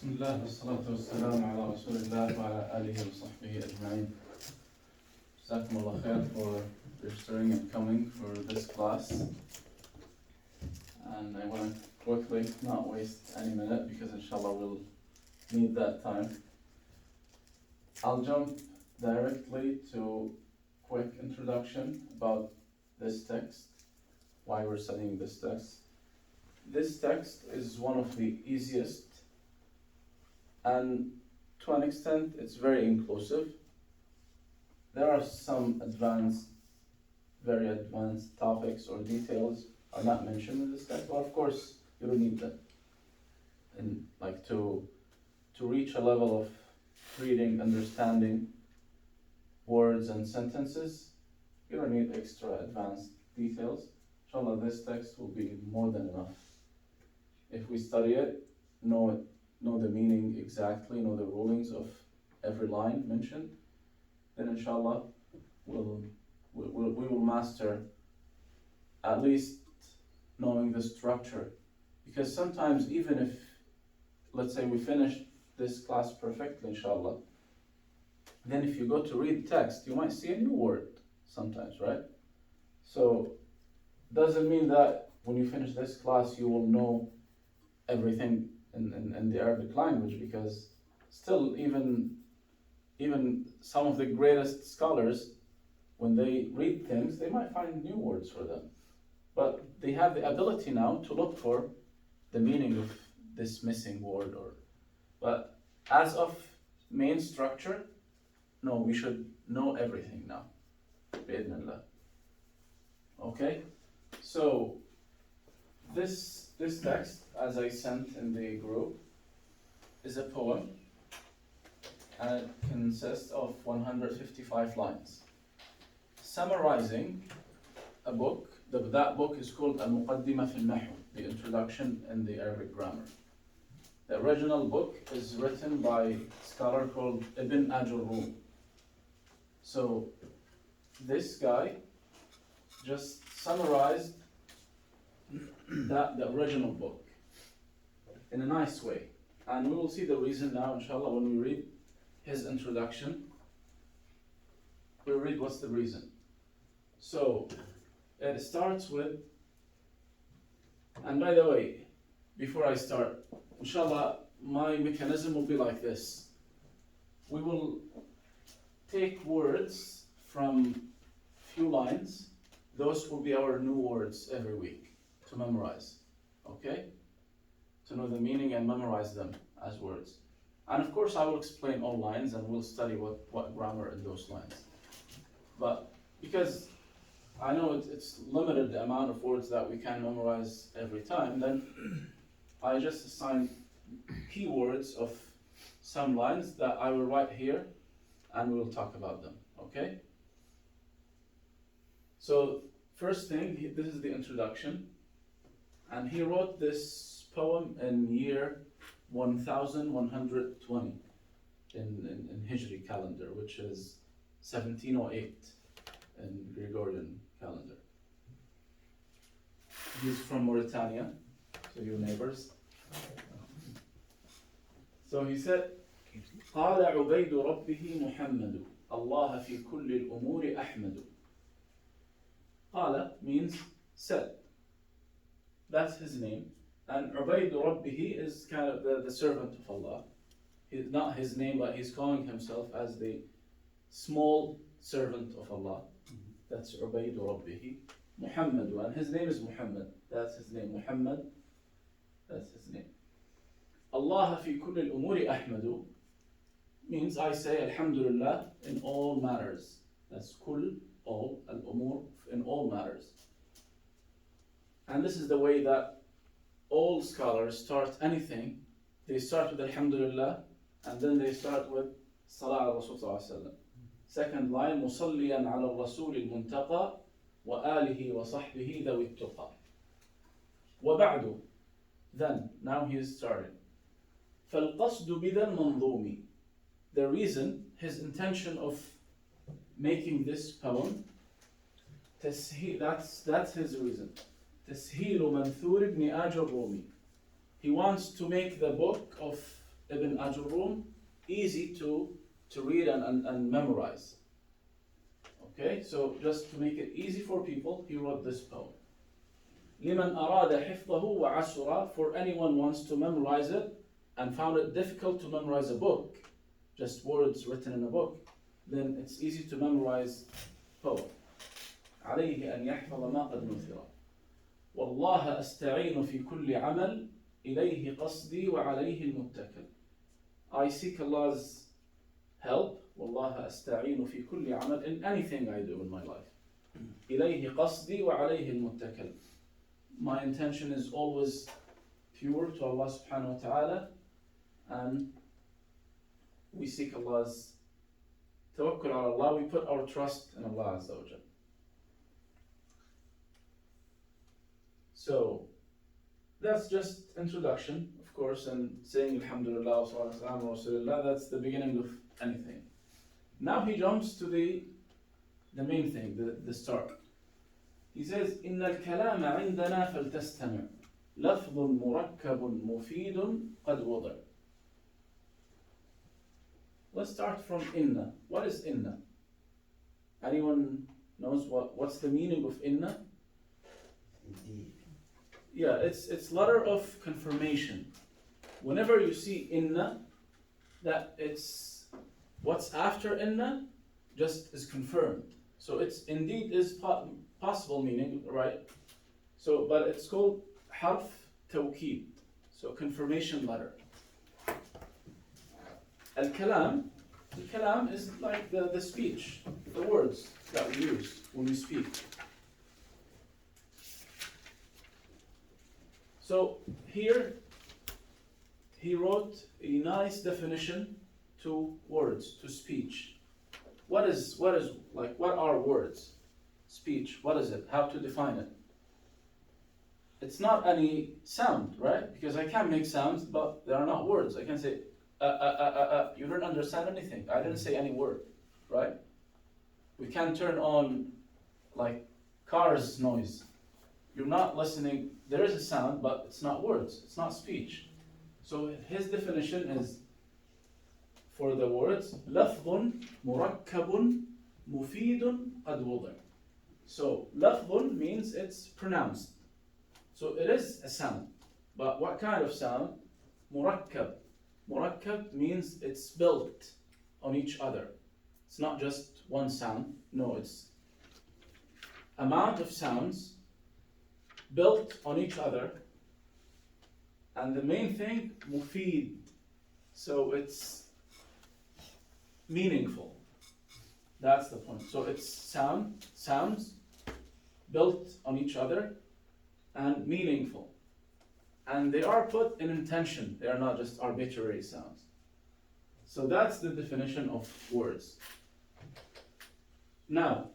بسم الله والصلاة والسلام على رسول الله وعلى آله وصحبه أجمعين. جزاكم الله khair for registering and coming for this class. And I want to quickly not waste any minute because inshallah we'll need that time. I'll jump directly to quick introduction about this text, why we're studying this text. This text is one of the easiest, and to an extent it's very inclusive. There are some very advanced topics or details are not mentioned in this text, but of course you don't need them. And like to reach a level of reading, understanding words and sentences, you don't need extra advanced details. Inshallah, this text will be more than enough. If we study it, know the meaning exactly, know the rulings of every line mentioned, then inshallah we will master at least knowing the structure. Because sometimes even if, let's say we finish this class perfectly, inshallah, then if you go to read text, you might see a new word sometimes, right? So doesn't mean that when you finish this class you will know everything in the Arabic language, because still even some of the greatest scholars, when they read things, they might find new words for them. But they have the ability now to look for the meaning of this missing word. But as of main structure, no, we should know everything now. Bi'idhnillah. Okay? So this text, as I sent in the group, is a poem, and it consists of 155 lines, summarizing a book. That book is called Al-Muqaddimah fi al-Nahu, the introduction in the Arabic grammar. The original book is written by a scholar called Ibn Ajurrum. So this guy just summarized the original book in a nice way, and we will see the reason now inshallah when we read his introduction. We'll read what's the reason. So it starts with, and by the way, before I start, inshallah my mechanism will be like this. We will take words from few lines. Those will be our new words every week to memorize, okay? To know the meaning and memorize them as words. And of course I will explain all lines and we'll study what grammar in those lines. But because I know it's limited the amount of words that we can memorize every time, then I just assign keywords of some lines that I will write here and we'll talk about them, okay? So first thing, this is the introduction, and he wrote this poem in year 1120 in Hijri calendar, which is 1708 in Gregorian calendar. He's from Mauritania, so your neighbors. So he said, قال عبيد ربه محمد الله في كل الأمور أحمد. قال means said. That's his name. And Ubayd Rabbihi is kind of the servant of Allah. He's not his name, but he's calling himself as the small servant of Allah. That's Ubayd Rabbihi. Muhammad, and his name is Muhammad. That's his name. Muhammad, that's his name. Allah fi kulli al-umuri ahmadu means I say Alhamdulillah in all matters. That's kull, all, al-umur, in all matters. And this is the way that all scholars start anything. They start with Alhamdulillah, and then they start with Salah ala Rasul sallallahu alaihi wasallam. Second line, Musalliyan ala Rasul al-Muntaqa wa alihi wa sahbihi dhawi at-tuqa. Wa ba'du. Then, now he is starting. فَالْقَصْدُ بِذَا الْمَنْظُومِ. The reason, his intention of making this poem, that's his reason. تسهيل منثور ابن آج الرومي. He wants to make the book of Ibn Ajurrum, easy to read and memorize. Okay, so just to make it easy for people, he wrote this poem. لمن أراد حفظه وعسر, for anyone wants to memorize it and found it difficult to memorize a book, just words written in a book, then it's easy to memorize poem. عليه أن يحفظ ما قد نثر والله أستعين في كل عمل إليه قصدي وعليه المتكل. I seek Allah's help, والله أستعين في كل عمل, in anything I do in my life. إليه قصدي وعليه المتكل. My intention is always pure to Allah subhanahu wa ta'ala, and we seek Allah's tawakkul ala Allah, we put our trust in Allah Azza wa Jal. So that's just introduction, of course, and saying Alhamdulillah wa salatu wa salam wa Rasulullah, that's the beginning of anything. Now he jumps to the main thing, the start. He says, إن الكلام عندنا فلتستمع لفظ مركب مفيد قد وضع. Let's start from inna. What is inna? Anyone knows what's the meaning of inna? Yeah, it's letter of confirmation. Whenever you see inna, that it's what's after inna just is confirmed. So it's indeed is possible meaning, right? So, but it's called harf tawkeed, so confirmation letter. Al-kalam is like the speech, the words that we use when we speak. So here he wrote a nice definition to words, to speech. What are words? Speech, what is it? How to define it? It's not any sound, right? Because I can make sounds, but they are not words. I can say, you don't understand anything. I didn't say any word, right? We can turn on like cars noise. You're not listening. There is a sound, but it's not words. It's not speech. So his definition is for the words لفظ مركب مفيد قد وضع. So لفظ means it's pronounced. So it is a sound. But what kind of sound? مركب. مركب means it's built on each other. It's not just one sound. No, it's amount of sounds built on each other. And the main thing, مفيد. So it's meaningful. That's the point. So it's sounds built on each other and meaningful. And they are put in intention. They are not just arbitrary sounds. So that's the definition of words. Now,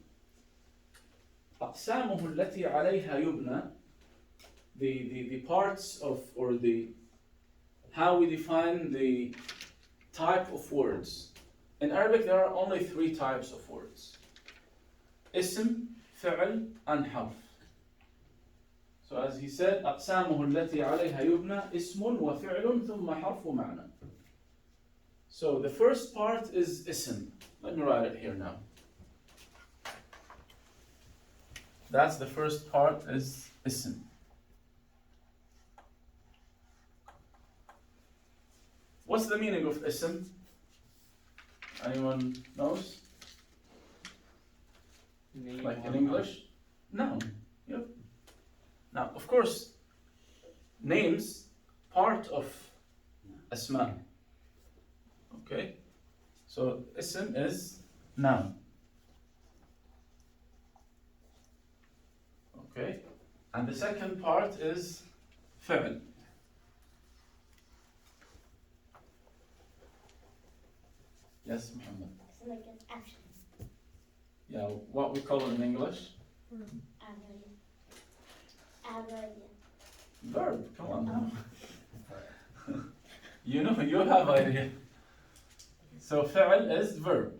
أقسامه التي عليها يبنى, the parts of, or the how we define the type of words. In Arabic, there are only 3 types of words: اسم, فعل, and حرف. So as he said, أقسامه التي عليها يبنى اسم وفعل ثم حرف معنى. So the first part is ism. Let me write it here now. That's the first part, is ism. What's the meaning of ism? Anyone knows? Like in English? Noun. Yep. Now, of course, names part of asma. Okay? So ism is noun. Okay? And the second part is fi'l. Yes, Muhammad. So like an action. Yeah, what we call it in English? Verb. Come on. You know, you have idea. So fi'l is verb.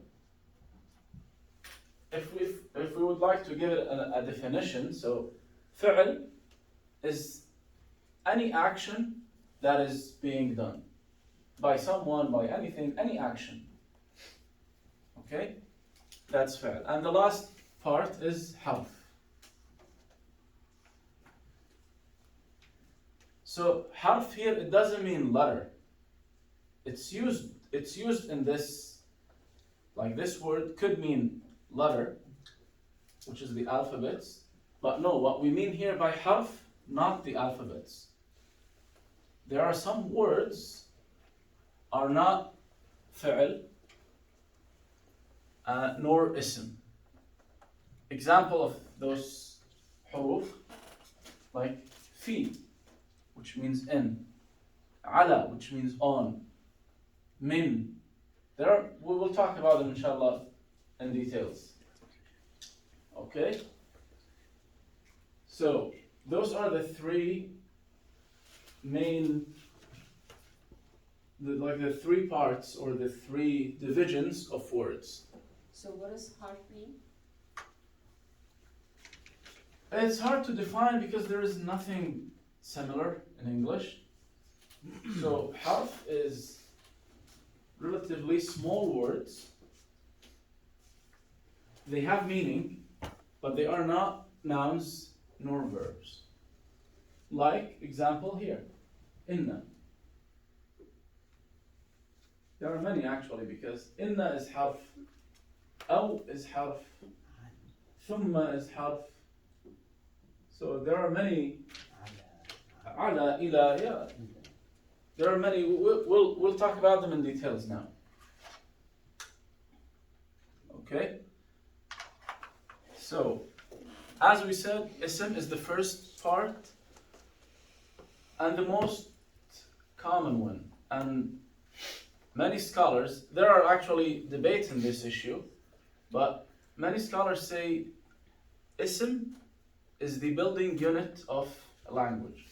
If we would like to give it a definition, so fi'l is any action that is being done. by someone, by anything, any action. Okay? That's fair. And the last part is harf. So harf here, it doesn't mean letter. It's used in this, like this word could mean letter, which is the alphabets. But no, what we mean here by harf, not the alphabets. There are some words are not fi'l nor ism. Example of those huruf, like fi, which means in, ala, which means on, min. We will talk about them inshallah in details. Okay? So, those are the three main, the three parts or the three divisions of words. So what does harf mean? It's hard to define because there is nothing similar in English. So harf is relatively small words. They have meaning, but they are not nouns nor verbs. Like example here, inna. There are many actually because inna is harf, aw is harf, thumma is harf. So there are many, ala, ila, yeah. There are many, we'll talk about them in details now. Okay? So, as we said, ism is the first part and the most common one. And many scholars, there are actually debates in this issue, but many scholars say ism is the building unit of a language.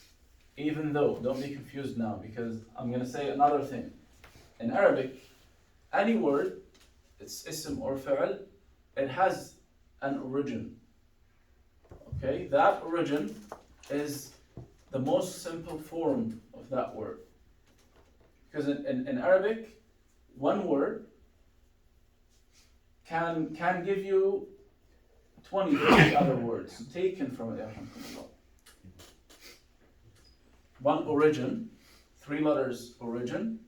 Even though, don't be confused now, because I'm going to say another thing. In Arabic, any word, it's ism or fi'l, it has an origin. Okay, that origin is the most simple form of that word. Because in Arabic, one word can give you 20 other words taken from it. One origin, 3 letters origin,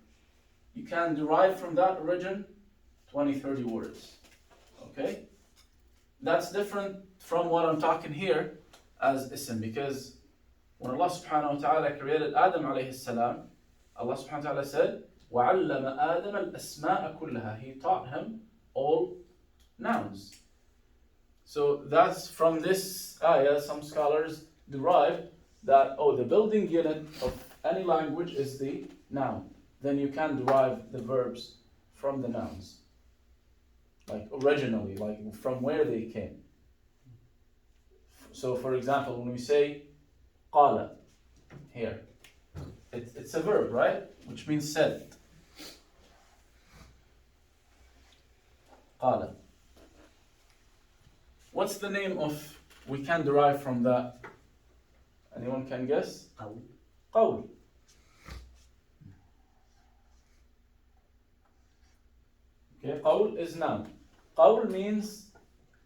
you can derive from that origin 20, 30 words. Okay? That's different from what I'm talking here as ism, because when Allah subhanahu wa ta'ala created Adam alayhi salam, Allah subhanahu wa ta'ala said, وَعَلَّمَ آدَمَ الْأَسْمَاءَ كُلَّهَا. He taught him all nouns. So that's from this ayah, some scholars derive that, the building unit of any language is the noun. Then you can derive the verbs from the nouns. Like originally, like from where they came. So for example, when we say qala here, it's a verb, right? Which means said. Qala. What's the name of we can derive from that? Anyone can guess? Qawl. Qawl. Okay, qawl is noun. Qawl means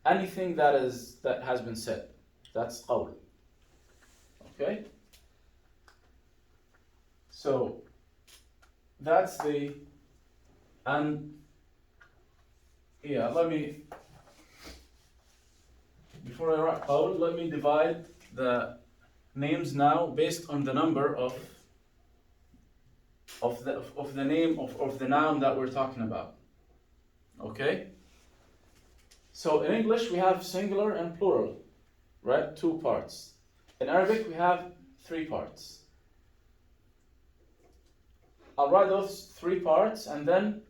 anything that has been said. That's qawl. Okay? So that's before I write qawl, let me divide the names now based on the number of the name of the noun that we're talking about. Okay? So in English we have singular and plural, right? 2 parts. In Arabic we have 3 parts. I'll write those 3 parts and then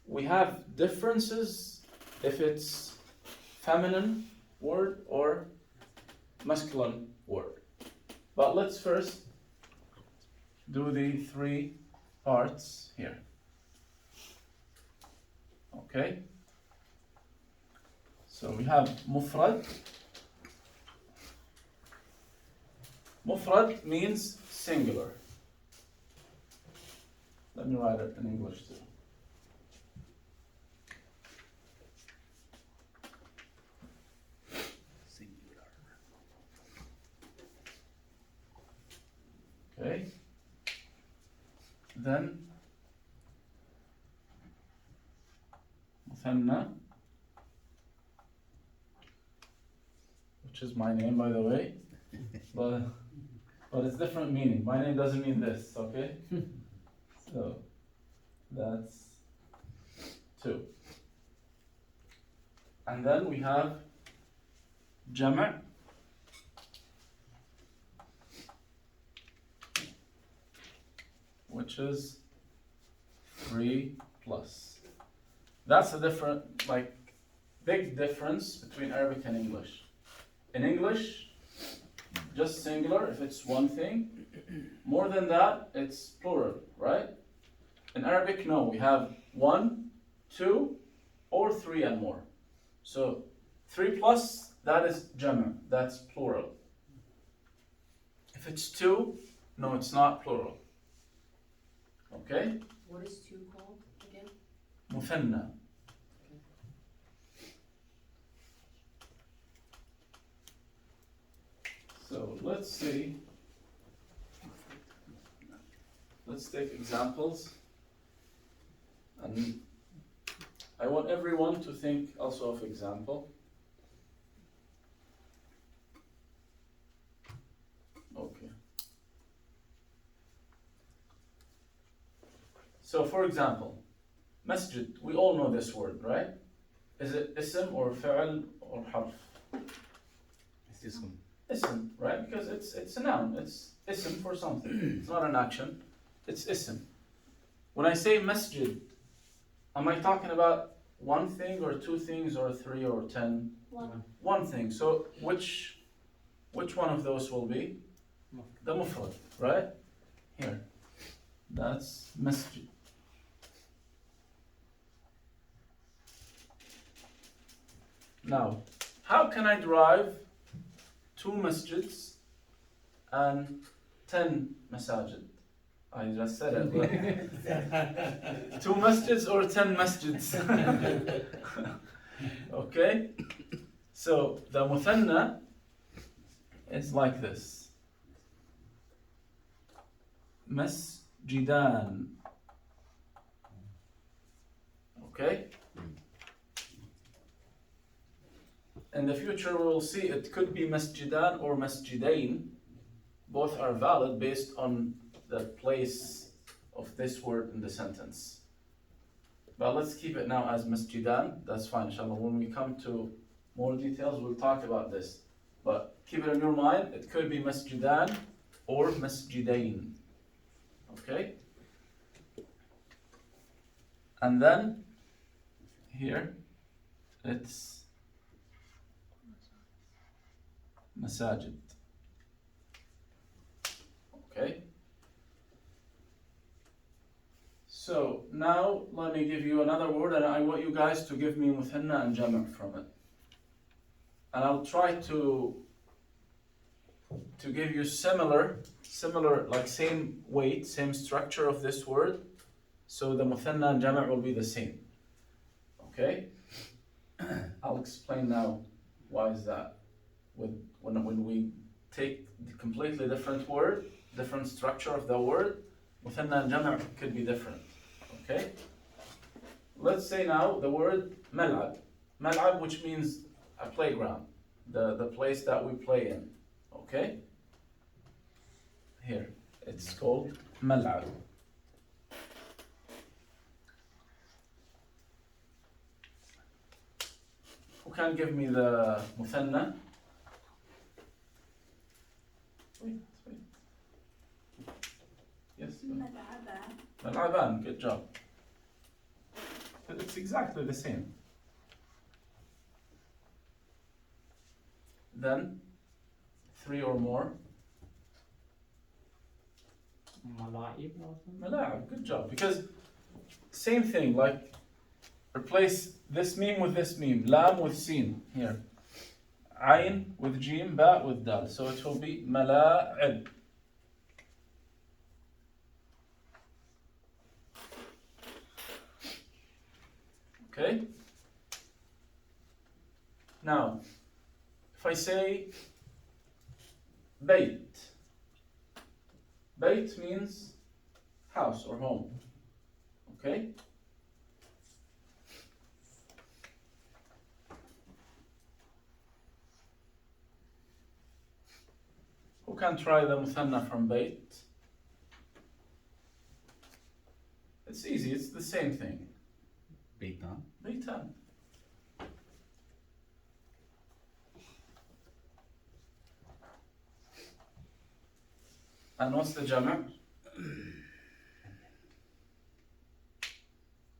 we have differences if it's feminine word or masculine word. But let's first do the 3 parts here. Okay? So we have mufrad. Mufrad means singular. Let me write it in English too. Okay. Then مثنى, which is my name, by the way, but it's different meaning. My name doesn't mean this, okay? So that's 2. And then we have جمع, which is 3 plus. That's a different, big difference between Arabic and English. In English, just singular if it's one thing. More than that, it's plural, right? In Arabic, no, we have 1, 2, or 3 and more. So 3 plus, that is jama', that's plural. If it's 2, no, it's not plural. Okay? What is 2 called again? مثنى. So let's see. Let's take examples. And I want everyone to think also of example. Okay. So for example, masjid, we all know this word, right? Is it ism or fi'l or harf? It's ism. Ism, right? Because it's a noun. It's ism for something. It's not an action. It's ism. When I say masjid, am I talking about one thing or 2 things or 3 or 10? One thing. So which one of those will be? The mufrad, right? Here. That's masjid. Now, how can I derive 2 masjids and 10 masajid? I just said it. But 2 masjids or 10 masjids? Okay? So the muthanna is like this. Masjidan. Okay? In the future we will see it could be masjidan or masjidain. Both are valid based on the place of this word in the sentence. But let's keep it now as masjidan. That's fine, inshallah. When we come to more details, we'll talk about this. But keep it in your mind, it could be masjidan or masjidain. Okay? And then here it's masajid. Okay? So now let me give you another word, and I want you guys to give me muthanna and jama' from it. And I'll try to give you similar, like same weight, same structure of this word. So the muthanna and jama' will be the same. Okay? I'll explain now why is that. When we take the completely different word, different structure of the word, muthanna and jama' could be different. Okay? Let's say now the word mal'ab. Mal'ab, which means a playground, the place that we play in. Okay? Here, it's called mal'ab. Who can give me the muthanna? Wait. Yes. Mal'aban, good job. It's exactly the same. Then 3 or more. Mala'ib, good job. Because same thing, like replace this meme with this meme. Lam with sin here. Ayn with jim, ba with dal. So it will be mala'ib. Okay? Now, if I say Bayt, Bayt means house or home. Okay? Who can try the muthanna from Bayt? It's easy, it's the same thing. Beitan. Baytan. And what's the jama'?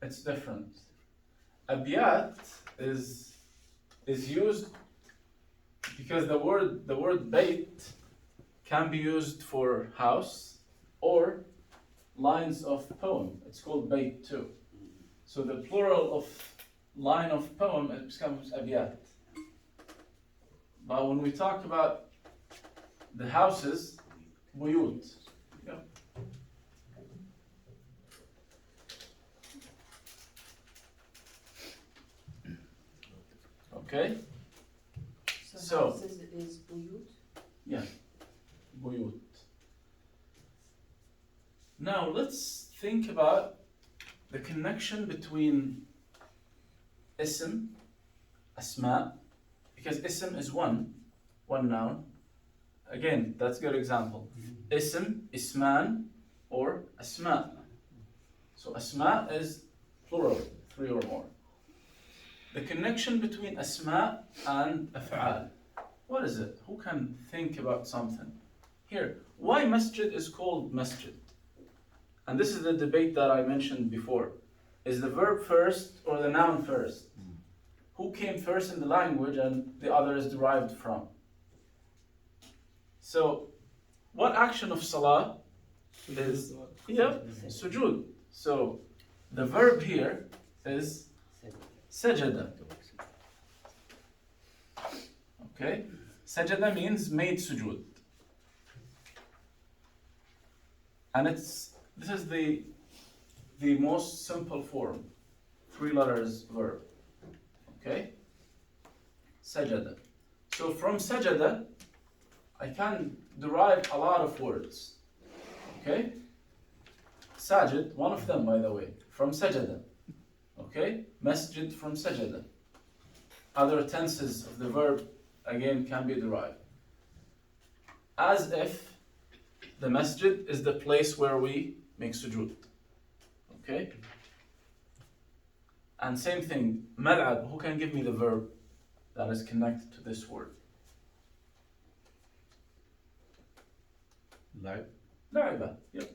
It's different. Abiyat is used because the word bayt can be used for house or lines of poem. It's called bayt too. So the plural of line of poem, it becomes abiyat. But when we talk about the houses, buyut. Yeah. Okay? So- houses is buyut? Yeah. Buyut. Now let's think about the connection between ism, asma, because ism is one noun. Again, that's a good example. Ism, isman, or asma. So asma is plural, 3 or more. The connection between asma and af'al. What is it? Who can think about something? Here, why masjid is called masjid? And this is the debate that I mentioned before. Is the verb first or the noun first? Who came first in the language and the other is derived from? So, what action of salah is, sujood. So, the verb here is sajada. Okay? Sajada means made sujood. And this is the most simple form. 3 letters verb. Okay? Sajada. So from sajada, I can derive a lot of words. Okay? Sajid, one of them by the way, from sajada. Okay? Masjid from sajada. Other tenses of the verb again can be derived. As if the masjid is the place where we make sujood. Okay? And same thing, mal'ab, who can give me the verb that is connected to this word? La'ib. La'iba, yep.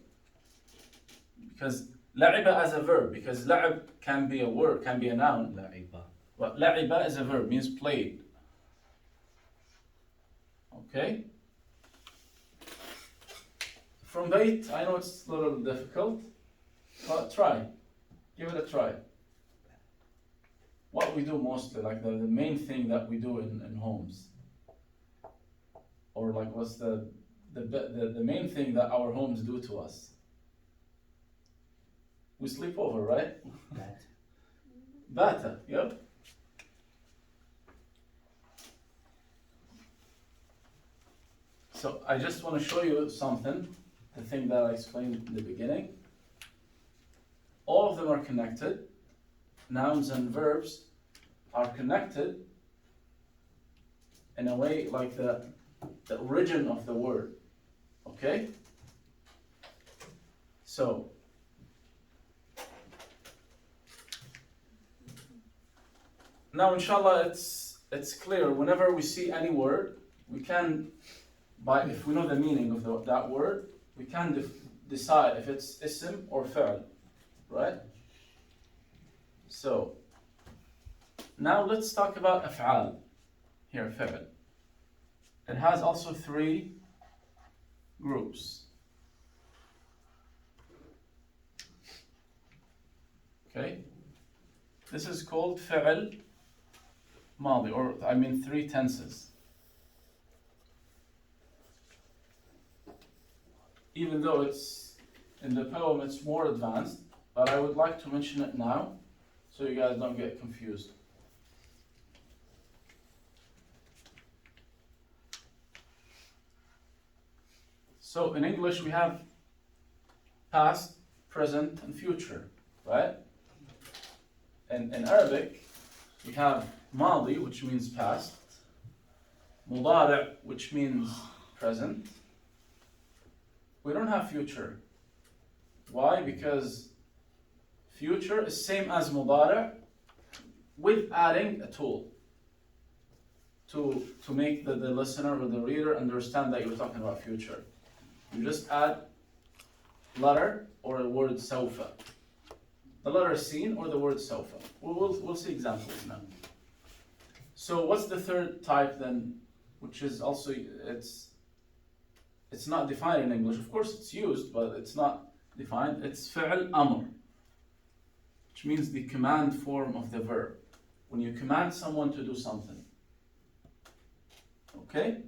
Because la'iba as a verb, because la'ib can be a word, can be a noun. La'iba. But la'iba is a verb, means played. Okay? From Bayt, I know it's a little difficult, but try. Give it a try. What we do mostly, like the main thing that we do in homes. Or like what's the main thing that our homes do to us? We sleep over, right? Bata, yep. So I just want to show you something, the thing that I explained in the beginning. All of them are connected. Nouns and verbs are connected in a way like the origin of the word. Okay? So, now inshallah it's clear. Whenever we see any word, we can, if we know the meaning of that word, we can decide if it's ism or fi'l, right? So, now let's talk about af'al. Here, fi'l. It has also 3 groups. Okay? This is called fi'l madi, or 3 tenses. Even though it's in the poem it's more advanced, but I would like to mention it now so you guys don't get confused. So in English we have past, present, and future, right? And in Arabic we have madi, which means past, mudari', which means present. We don't have future. Why? Because future is same as mudari' with adding a tool to make the listener or the reader understand that you're talking about future. You just add letter or the word sawfa. The letter sin or the word sawfa. We'll see examples now. So what's the third type then, which is also, it's not defined in English. Of course it's used, but it's not defined. It's fi'l amr, which means the command form of the verb. When you command someone to do something. Okay?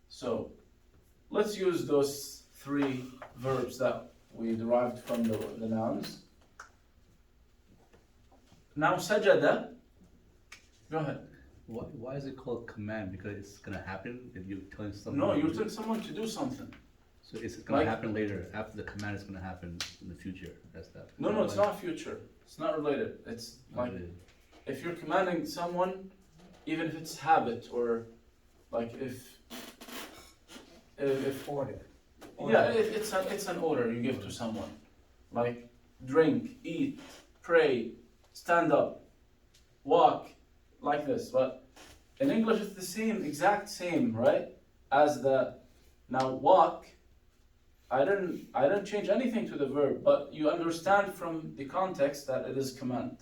So let's use those three verbs that we derived from the nouns. Now sajada, go ahead. Why is it called command? Because it's gonna happen if you're telling someone. No, you're telling someone to do something. So it's gonna Like- happen later. After the command is gonna happen in the future. That's that. No, it's not future. It's not related. It's like if you're commanding someone, even if it's habit or like if Order. yeah, it's an order you give to someone, like drink, eat, pray, stand up, walk, like this. But in English it's the same, exact same, right? As the now walk. I didn't change anything to the verb, but you understand from the context that it is command.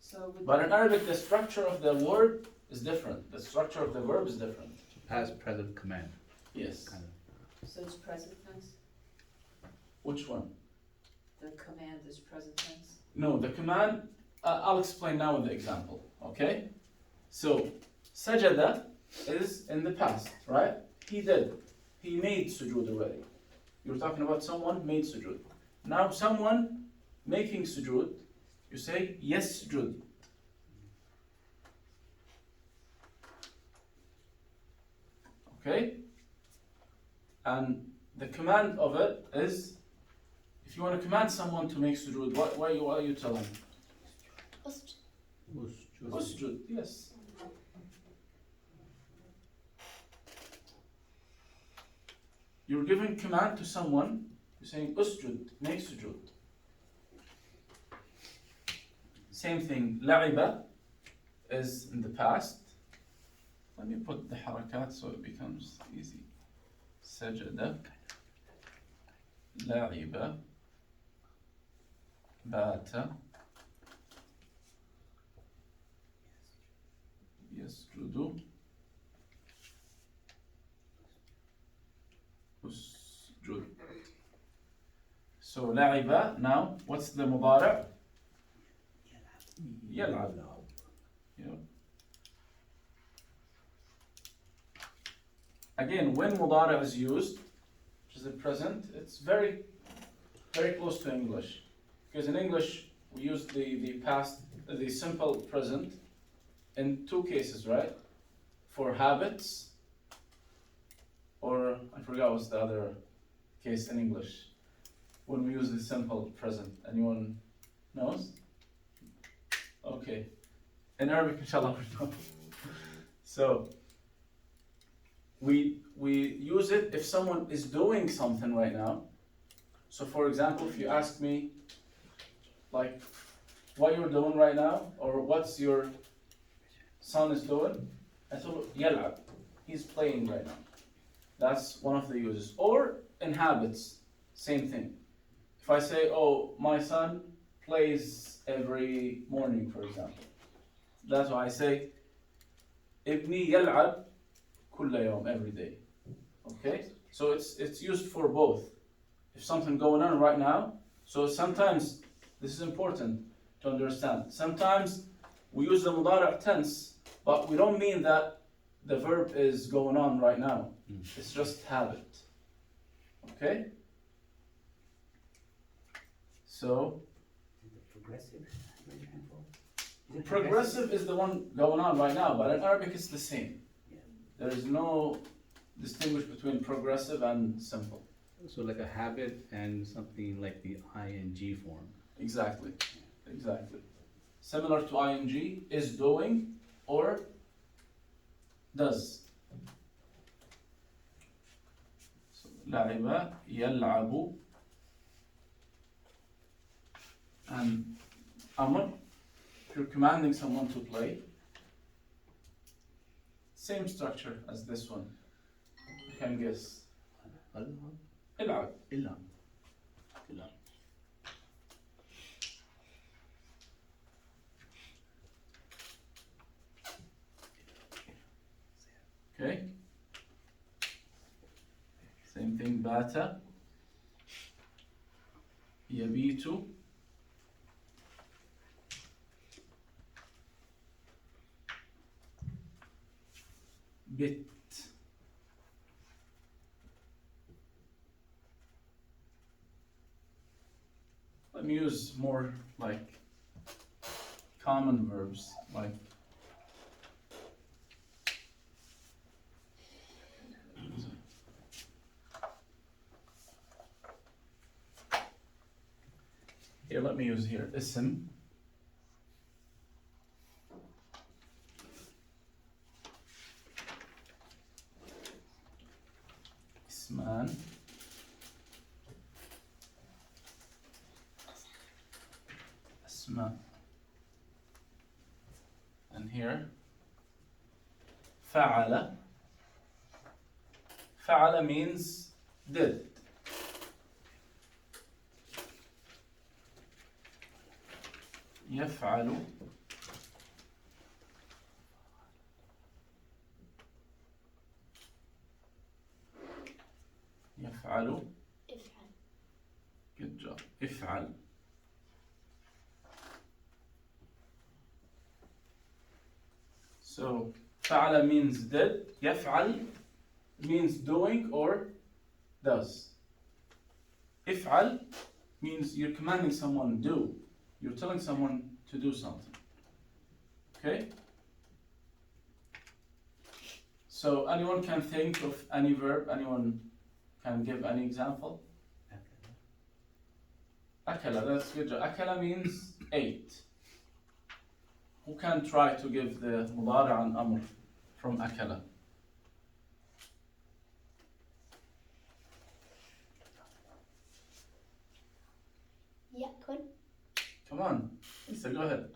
So would But in Arabic, the structure of the word is different. The structure of the verb is different. Past, present, command. Yes. Kind of. so it's present tense? Which one? The command is present tense? No, the command, I'll explain now with the example, okay? So, sajada is in the past, right? He did. He made sujood already. You're talking about someone made sujood. Now someone making sujood, you say yes sujood. Okay? And the command of it is, if you want to command someone to make sujood, what are you telling? Usjud, yes. You're giving command to someone, you're saying usjud, make sujood. Same thing, la'iba is in the past. Let me put the harakat so it becomes easy. Sajada, la'iba, bata, yasjudu, usjud. So la'iba, now what's the mudari'? Yal'ab. You know. Again, when mudari' is used, which is the present, it's very, very close to English. Because in English, we use the past, the simple present in two cases, right? For habits, or I forgot what's the other case in English. When we use the simple present. Anyone knows? Okay. In Arabic, inshallah, we know. So, we use it if someone is doing something right now. So for example, if you ask me, like, what you're doing right now, or what's your son is doing, I told yal'ab, he's playing right now. That's one of the uses. Or in habits, same thing. If I say, oh, my son plays every morning, for example. That's why I say, ibni yal'ab kulla yawm, every day. Okay? So it's used for both. If something going on right now, so sometimes, this is important to understand. Sometimes we use the mudari' tense, but we don't mean that the verb is going on right now. It's just habit. Okay? So, Progressive. Raise your hand for. Is it Progressive is the one going on right now, but in Arabic it's the same. Yeah. There is no distinguish between progressive and simple. So like a habit and something like the ing form. Exactly, exactly. Similar to ing is doing or does. So, لعب يلعب and أمر, if you're commanding someone to play, same structure as this one. You can guess. العب. إلا. إلا. Okay. Same thing. بات يبيت بت. Let me use more like common verbs like here, let me use here اسم اسمان أسماء, and here فعل. فعل means did. يفعل يفعل. Good job. افعل. So فعل means did. يفعل means doing or does. افعل means you're commanding someone do. You're telling someone to do something. Okay? So anyone can think of any verb? Anyone can give any example? أكل, that's good job. أكل means ate. Who can try to give the مضارع عن أمر from أكل? يأكل. Come on, Lisa, go ahead.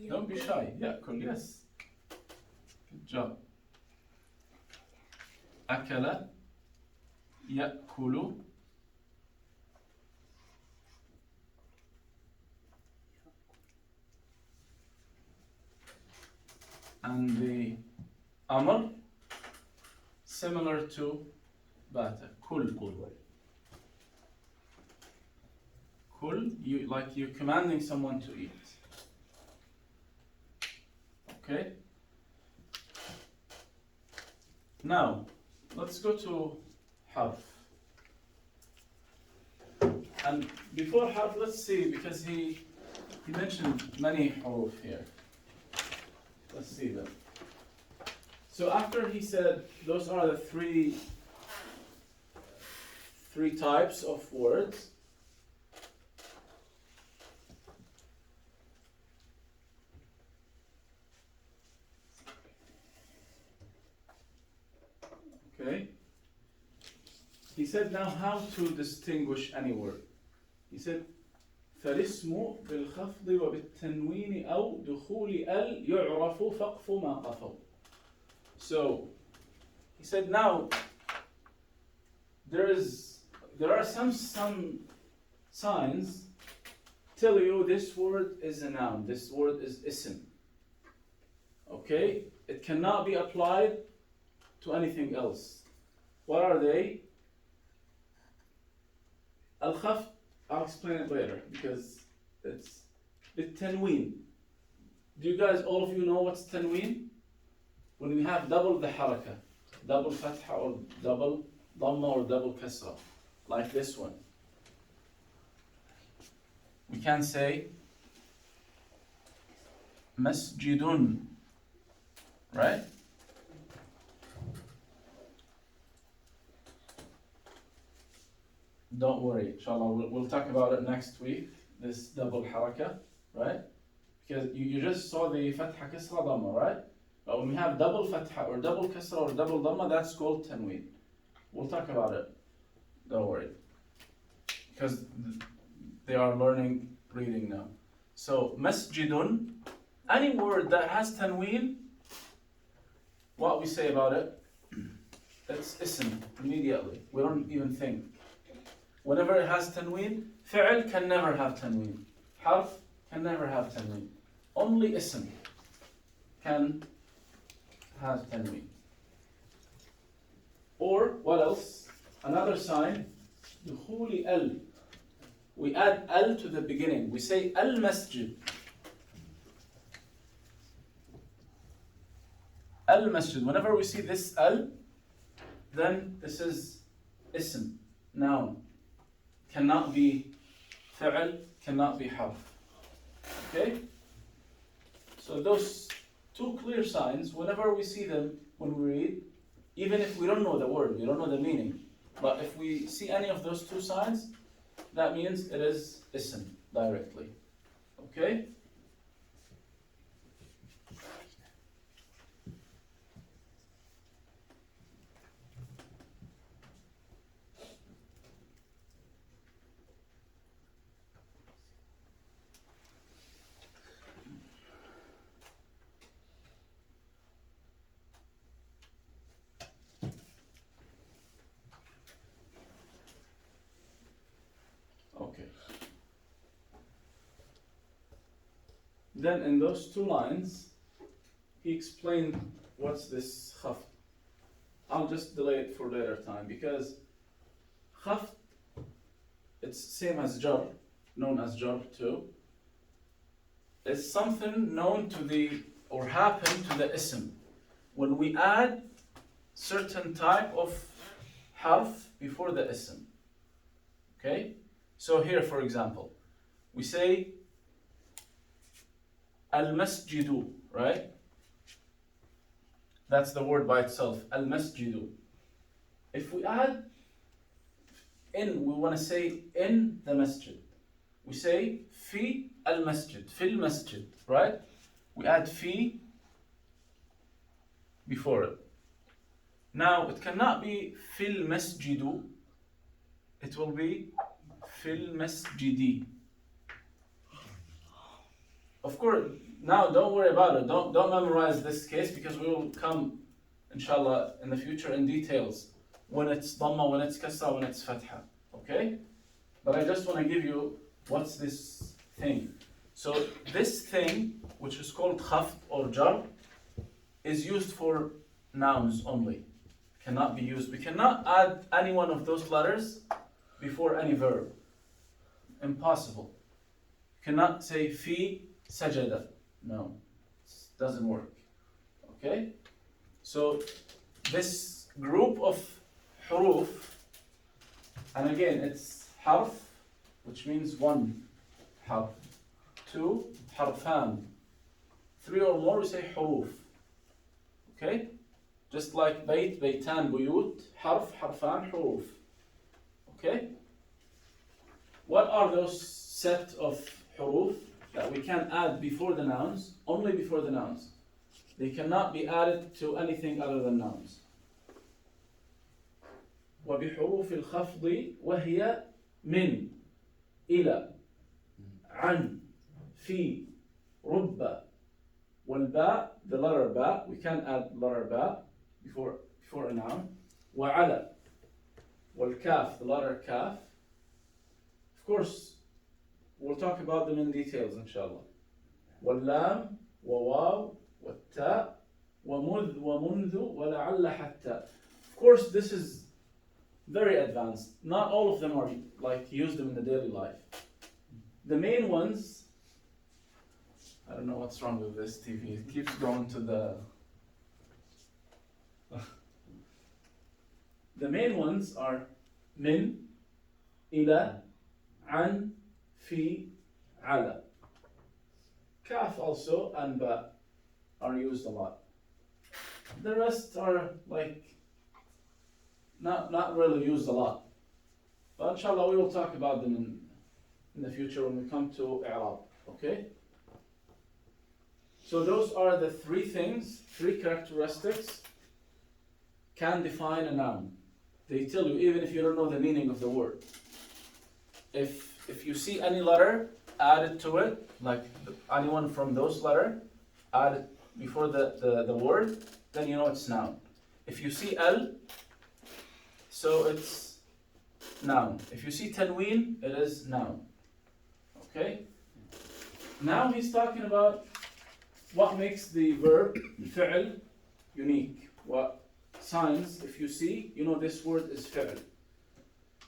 Don't be shy. يأكل, yes. Good job. أكل يأكل and the أمر similar to بات. كل. كل, you like you're commanding someone to eat. Okay? Now, let's go to حرف. And before حرف, let's see, because he mentioned many حروف here. Let's see them. So after he said those are the three types of words, okay, he said now how to distinguish any word. He said فالاسم بالخفض وبالتنوين أو دخول ال يعرف فقف ما قفوا. So he said now there are some signs tell you this word is a noun, this word is ism. Okay, it cannot be applied to anything else. What are they? Al-khafd, I'll explain it later because it's tanween. Do you guys, all of you know what's tanween? When we have double the haraka, double fatha or double dhamma or double kasra, like this one. We can say masjidun, right? Don't worry, inshallah, we'll talk about it next week, this double haraka, right? Because you just saw the fatha kasra dhamma, right? But when we have double fatha or double kasra or double dhamma, that's called tanween. We'll talk about it, don't worry. Because they are learning reading now. So, masjidun, any word that has tanween, what we say about it, it's ism, immediately. We don't even think. Whenever it has tanween, fi'l can never have tanween. Harf can never have tanween. Only ism can have tanween. Or, what else? Another sign, dukhuli al. We add al to the beginning. We say al-masjid. Al-masjid. Whenever we see this al, then this is ism, noun. Cannot be fi'l, cannot be harf. Okay? So those two clear signs, whenever we see them when we read, even if we don't know the word, we don't know the meaning, but if we see any of those two signs, that means it is ism directly. Okay? Okay. Then in those two lines, he explained what's this khafd. I'll just delay it for later time because khafd, it's same as jar, known as jar too. It's something known to the, or happen to the ism. When we add certain type of harf before the ism. Okay? So here, for example, we say al-masjidu, right? That's the word by itself, al-masjidu. If we add in, we want to say in the masjid. We say fi al-masjid, fil masjid, right? We add fi before it. Now, it cannot be fil masjidu, it will be fil masjidi. Of course, now don't worry about it. Don't memorize this case because we will come, inshallah, in the future in details when it's dhamma, when it's kasra, when it's fatha. Okay? But I just want to give you what's this thing. So this thing, which is called khafd or jar, is used for nouns only. Cannot be used. We cannot add any one of those letters before any verb. Impossible. Cannot say fi sajada. No, it doesn't work. Okay? So this group of huruf, and again it's harf, which means one harf. Two, harfan. Three or more, we say huruf. Okay? Just like bayt, baytan, buyut, harf, harfan, huruf. Okay? What are those set of huruf that we can add before the nouns? Only before the nouns. They cannot be added to anything other than nouns. وبحروف الخفض وهي من إلى عن في رب والباء, the letter ba, we can add letter ba before a noun. وعلى والكاف, the letter kaf. Of course, we'll talk about them in details, inshallah. واللام وواو والتاء ومذ ومنذ ولعل حتى. Of course, this is very advanced. Not all of them are like use them in the daily life. The main ones, I don't know what's wrong with this TV. It keeps going to the. The main ones are min, ila, an, fi, ala. Kaf also and ba are used a lot. The rest are like not really used a lot. But inshallah we will talk about them in the future when we come to i'rab. Okay? So those are the three things, three characteristics can define a noun. They tell you even if you don't know the meaning of the word. If you see any letter added to it, like anyone from those letters added before the word, then you know it's noun. If you see al, so it's noun. If you see tanween, it is noun. Okay? Now he's talking about what makes the verb fi'l unique. What signs, if you see, you know this word is fi'l.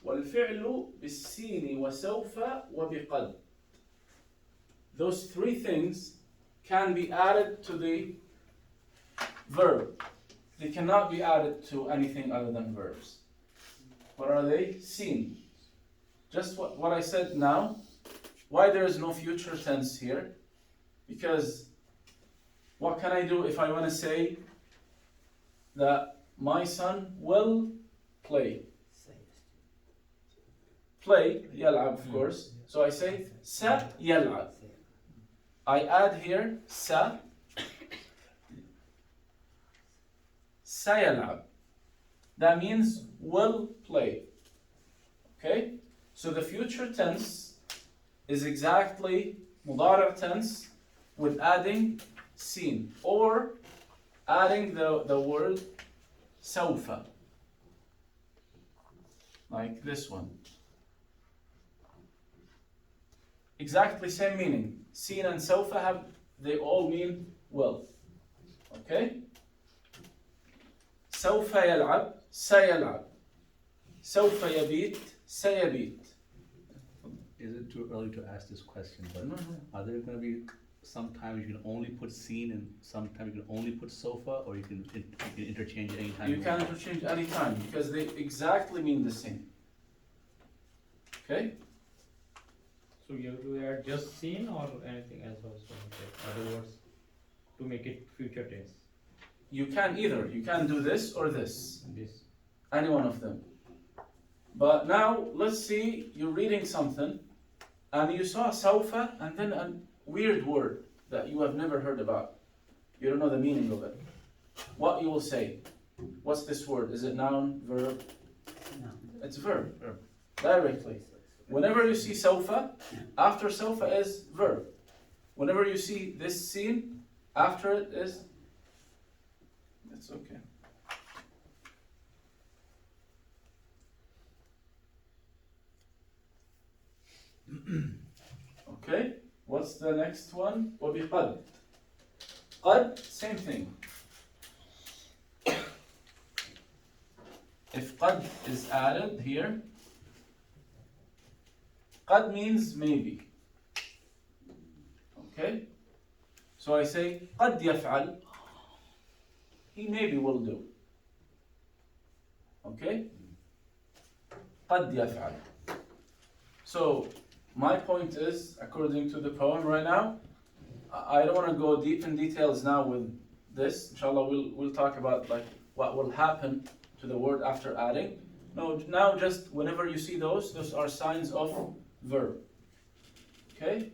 والفعل بالسين وسوف وبقد. Those three things can be added to the verb. They cannot be added to anything other than verbs. What are they? Seen. Just what I said now. Why there is no future tense here? Because what can I do if I want to say that my son will play? Play, يلعب of course. So I say سيلعب. I add here سيلعب. That means will play. Okay? So the future tense is exactly مضارع tense with adding seen or adding the word سوف. Like this one. Exactly same meaning. Seen and سوف they all mean will. Okay? سوف يلعب سيلعب. سوف يبيت سيبيت. Is it too early to ask this question? But No. are there going to be sometimes you can only put seen and sometimes you can only put sofa, or you can interchange anytime? You can interchange anytime because they exactly mean the same. Okay? So you have to add just seen or anything else also, like other words, to make it future tense. You can either. You can do this or this. This. Any one of them. But now, let's see, you're reading something and you saw saufa and then a weird word that you have never heard about. You don't know the meaning of it. What you will say? What's this word? Is it noun, verb? It's verb. Directly. Whenever you see saufa, after saufa is verb. Whenever you see this scene, after it is, it's okay. Okay, what's the next one? وبقد. قد, same thing. If قد is added here, قد means maybe. Okay? So I say قد يفعل. He maybe will do. Okay? قد يفعل. So my point is, according to the poem right now, I don't want to go deep in details now with this. Inshallah, we'll talk about like what will happen to the word after adding. No, now just whenever you see those are signs of verb. Okay?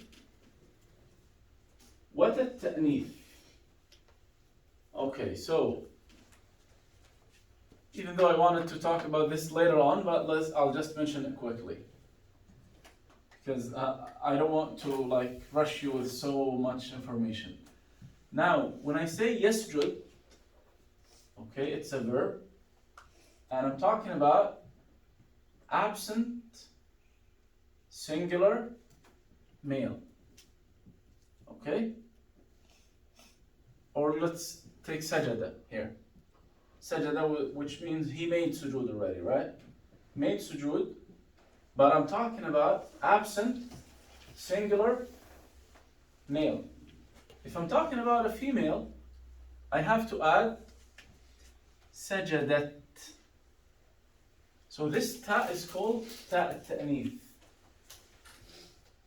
What التأنيث? Okay, so even though I wanted to talk about this later on, but I'll just mention it quickly. Because I don't want to like rush you with so much information. Now, when I say yasjud, okay, it's a verb, and I'm talking about absent, singular, male. Okay? Or let's take sajada here. Sajada, which means he made sujood already, right? Made sujood. But I'm talking about absent, singular, male. If I'm talking about a female, I have to add sajadat. So this ta is called ta ta'nith.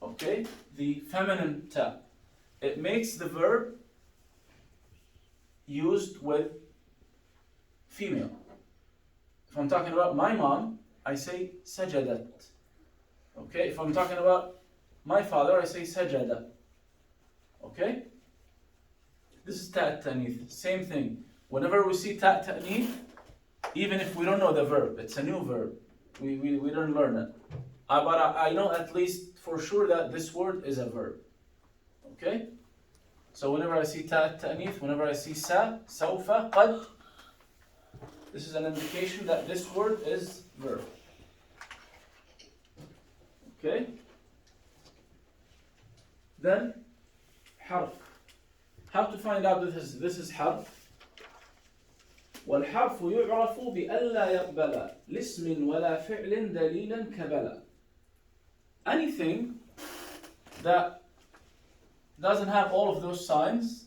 Okay? The feminine ta. it makes the verb used with female. If I'm talking about my mom, I say sajadat. Okay, if I'm talking about my father, I say sajada. Okay? This is ta' ta'nith. Same thing. Whenever we see ta' ta'nith, even if we don't know the verb, it's a new verb. We don't learn it. But I know at least for sure that this word is a verb. Okay? So whenever I see ta' ta'nith, whenever I see sa, sawfa, qad, this is an indication that this word is verb. Okay? Then, harf. How to find out this is harf? والحرف يعرف بألا يقبل لاسم ولا فعل دليلا كبلا. Anything that doesn't have all of those signs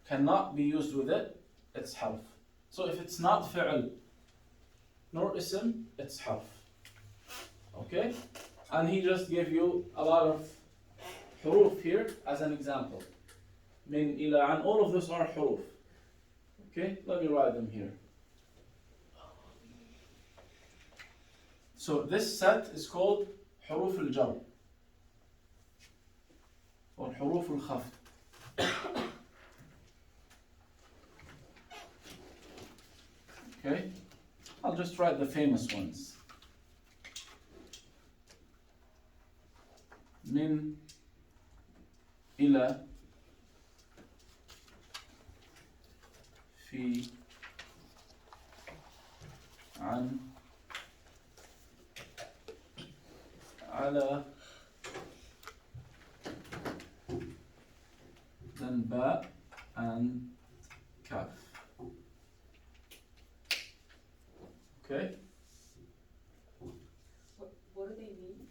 cannot be used with it, it's harf. So if it's not fi'l nor ism, it's harf. Okay? And he just gave you a lot of huruf here as an example. Min, ila, and all of those are huruf. Okay, let me write them here. So this set is called huruf al-jar or huruf al-khafd. Okay, I'll just write the famous ones. Min, ila, في عن على then ba and kaf. Okay? What do they mean?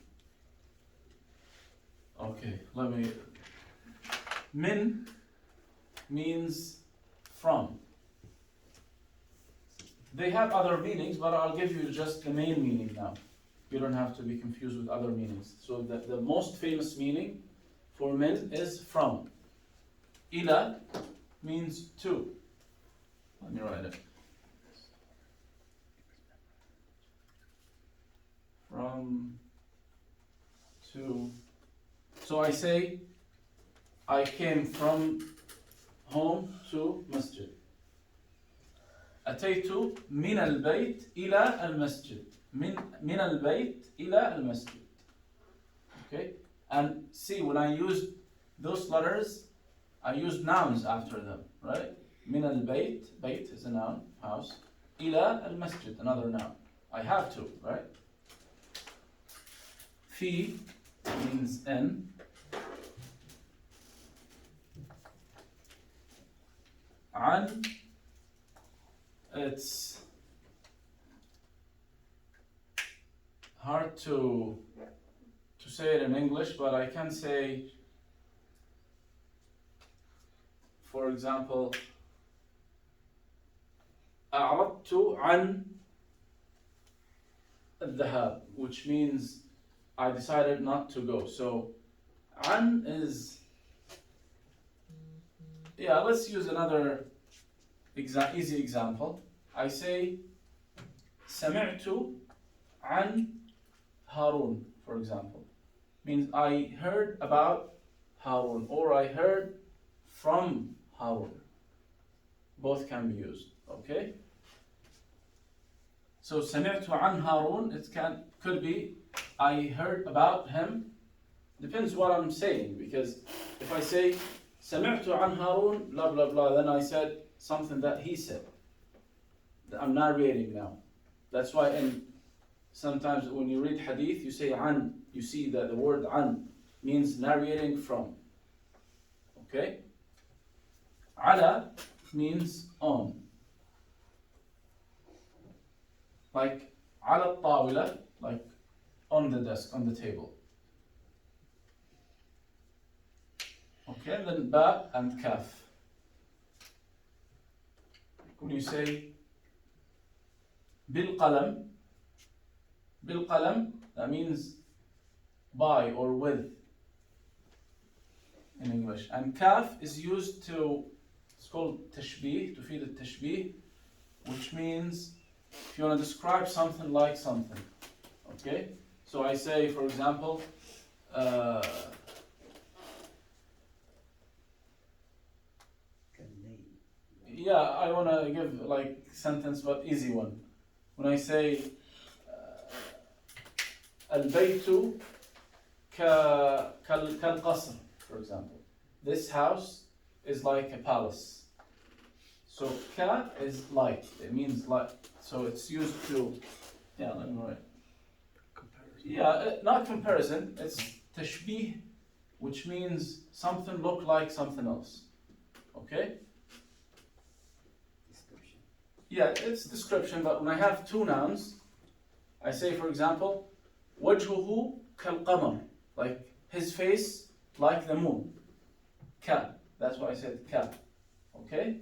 Okay, let me. Min means from. They have other meanings, but I'll give you just the main meaning now. You don't have to be confused with other meanings. So the most famous meaning for min is from. Ila means to. Let me write it. From, to. So I say, I came from home to masjid. أتيت من البيت إلى المسجد. من البيت إلى المسجد. Okay? And see, when I use those letters, I use nouns after them, right? من البيت, بيت is a noun, house. إلى المسجد, another noun. I have to, right? في means in. عن, it's hard to say it in English, but I can say, for example, أعرضت عن الذهاب, which means I decided not to go. So عن is, yeah, let's use another easy example. I say سمعت عن هارون, for example. Means I heard about Harun, or I heard from Harun. Both can be used, okay? So سمعت عن هارون, it could be I heard about him. Depends what I'm saying, because if I say سمعت عن هارون blah blah blah, then I said something that he said. I'm narrating now. That's why sometimes when you read hadith, you say an. You see that the word an means narrating from. Okay? Ala means on. Like ala tawila, like on the desk, on the table. Okay, then ba and kaf. When you say bil qalam, that means by or with. in English. And kaf is used to, it's called tashbih, to feed it tashbih, which means if you want to describe something like something. Okay? So I say, for example, yeah, I want to give like sentence but easy one. When I say البيت كالقصر, for example. This house is like a palace. So ka is like, it means like, so it's used to, yeah, let me write. Yeah, not comparison, it's tashbih, which means something look like something else. Okay? Description. Yeah, it's description, but when I have two nouns, I say, for example, وجهه كالقمر, like his face like the moon. Ka, that's why I said ka. Okay?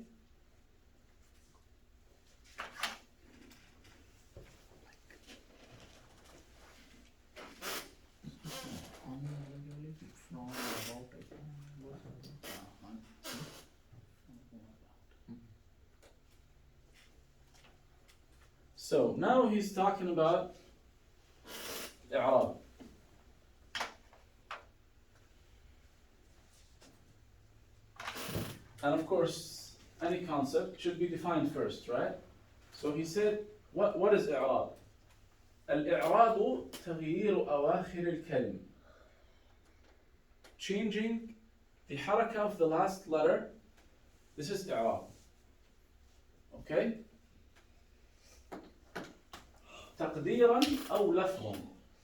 So now he's talking about i'rab. And of course, any concept should be defined first, right? So he said, what is i'rab? الإعراب تغيير أواخر الكلم. Changing the حركة of the last letter. This is إعراب. Okay? تقديرا أو لفظا.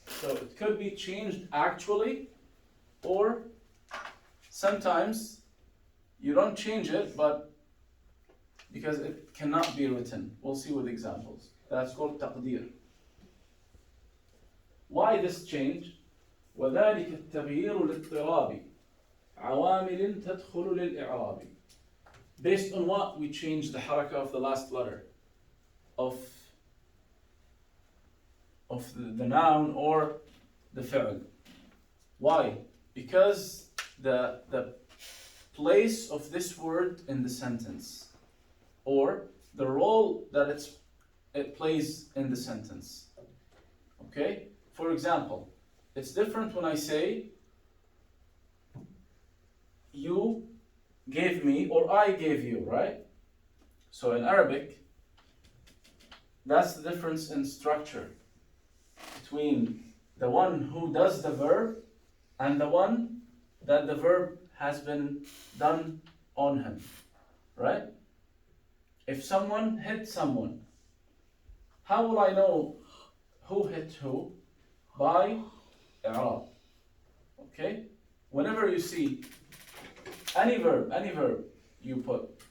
So it could be changed actually, or sometimes you don't change it, but because it cannot be written. We'll see with examples. That's called تقدير. Why this change? وذلك التغيير الاضطرابي عوامل تدخل للإعراب. Based on what we change the حركة of the last letter of the noun or the fi'l. Why? Because the place of this word in the sentence, or the role that it plays in the sentence. Okay? For example, it's different when I say you gave me or I gave you, right? So in Arabic, that's the difference in structure between the one who does the verb and the one that the verb has been done on him, right? If someone hit someone, how will I know who hit who? By i'rab. Okay? Whenever you see any verb you put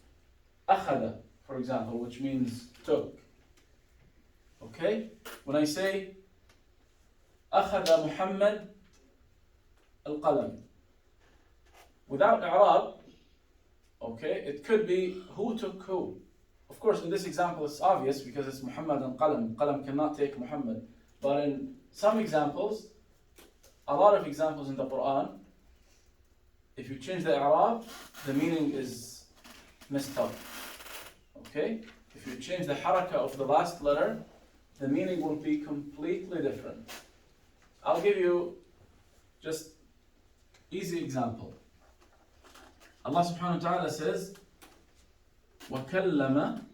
أخذ, for example, which means took. Okay? When I say أخذ محمد القلم, without i'rab, okay, it could be who took who. Of course, in this example, it's obvious because it's Muhammad and Qalam. Qalam cannot take Muhammad. But in some examples, a lot of examples in the Quran, if you change the i'rab, the meaning is messed up. Okay? If you change the harakah of the last letter, the meaning will be completely different. I'll give you just easy example. Allah subhanahu wa ta'ala says, وَكَلَّمَ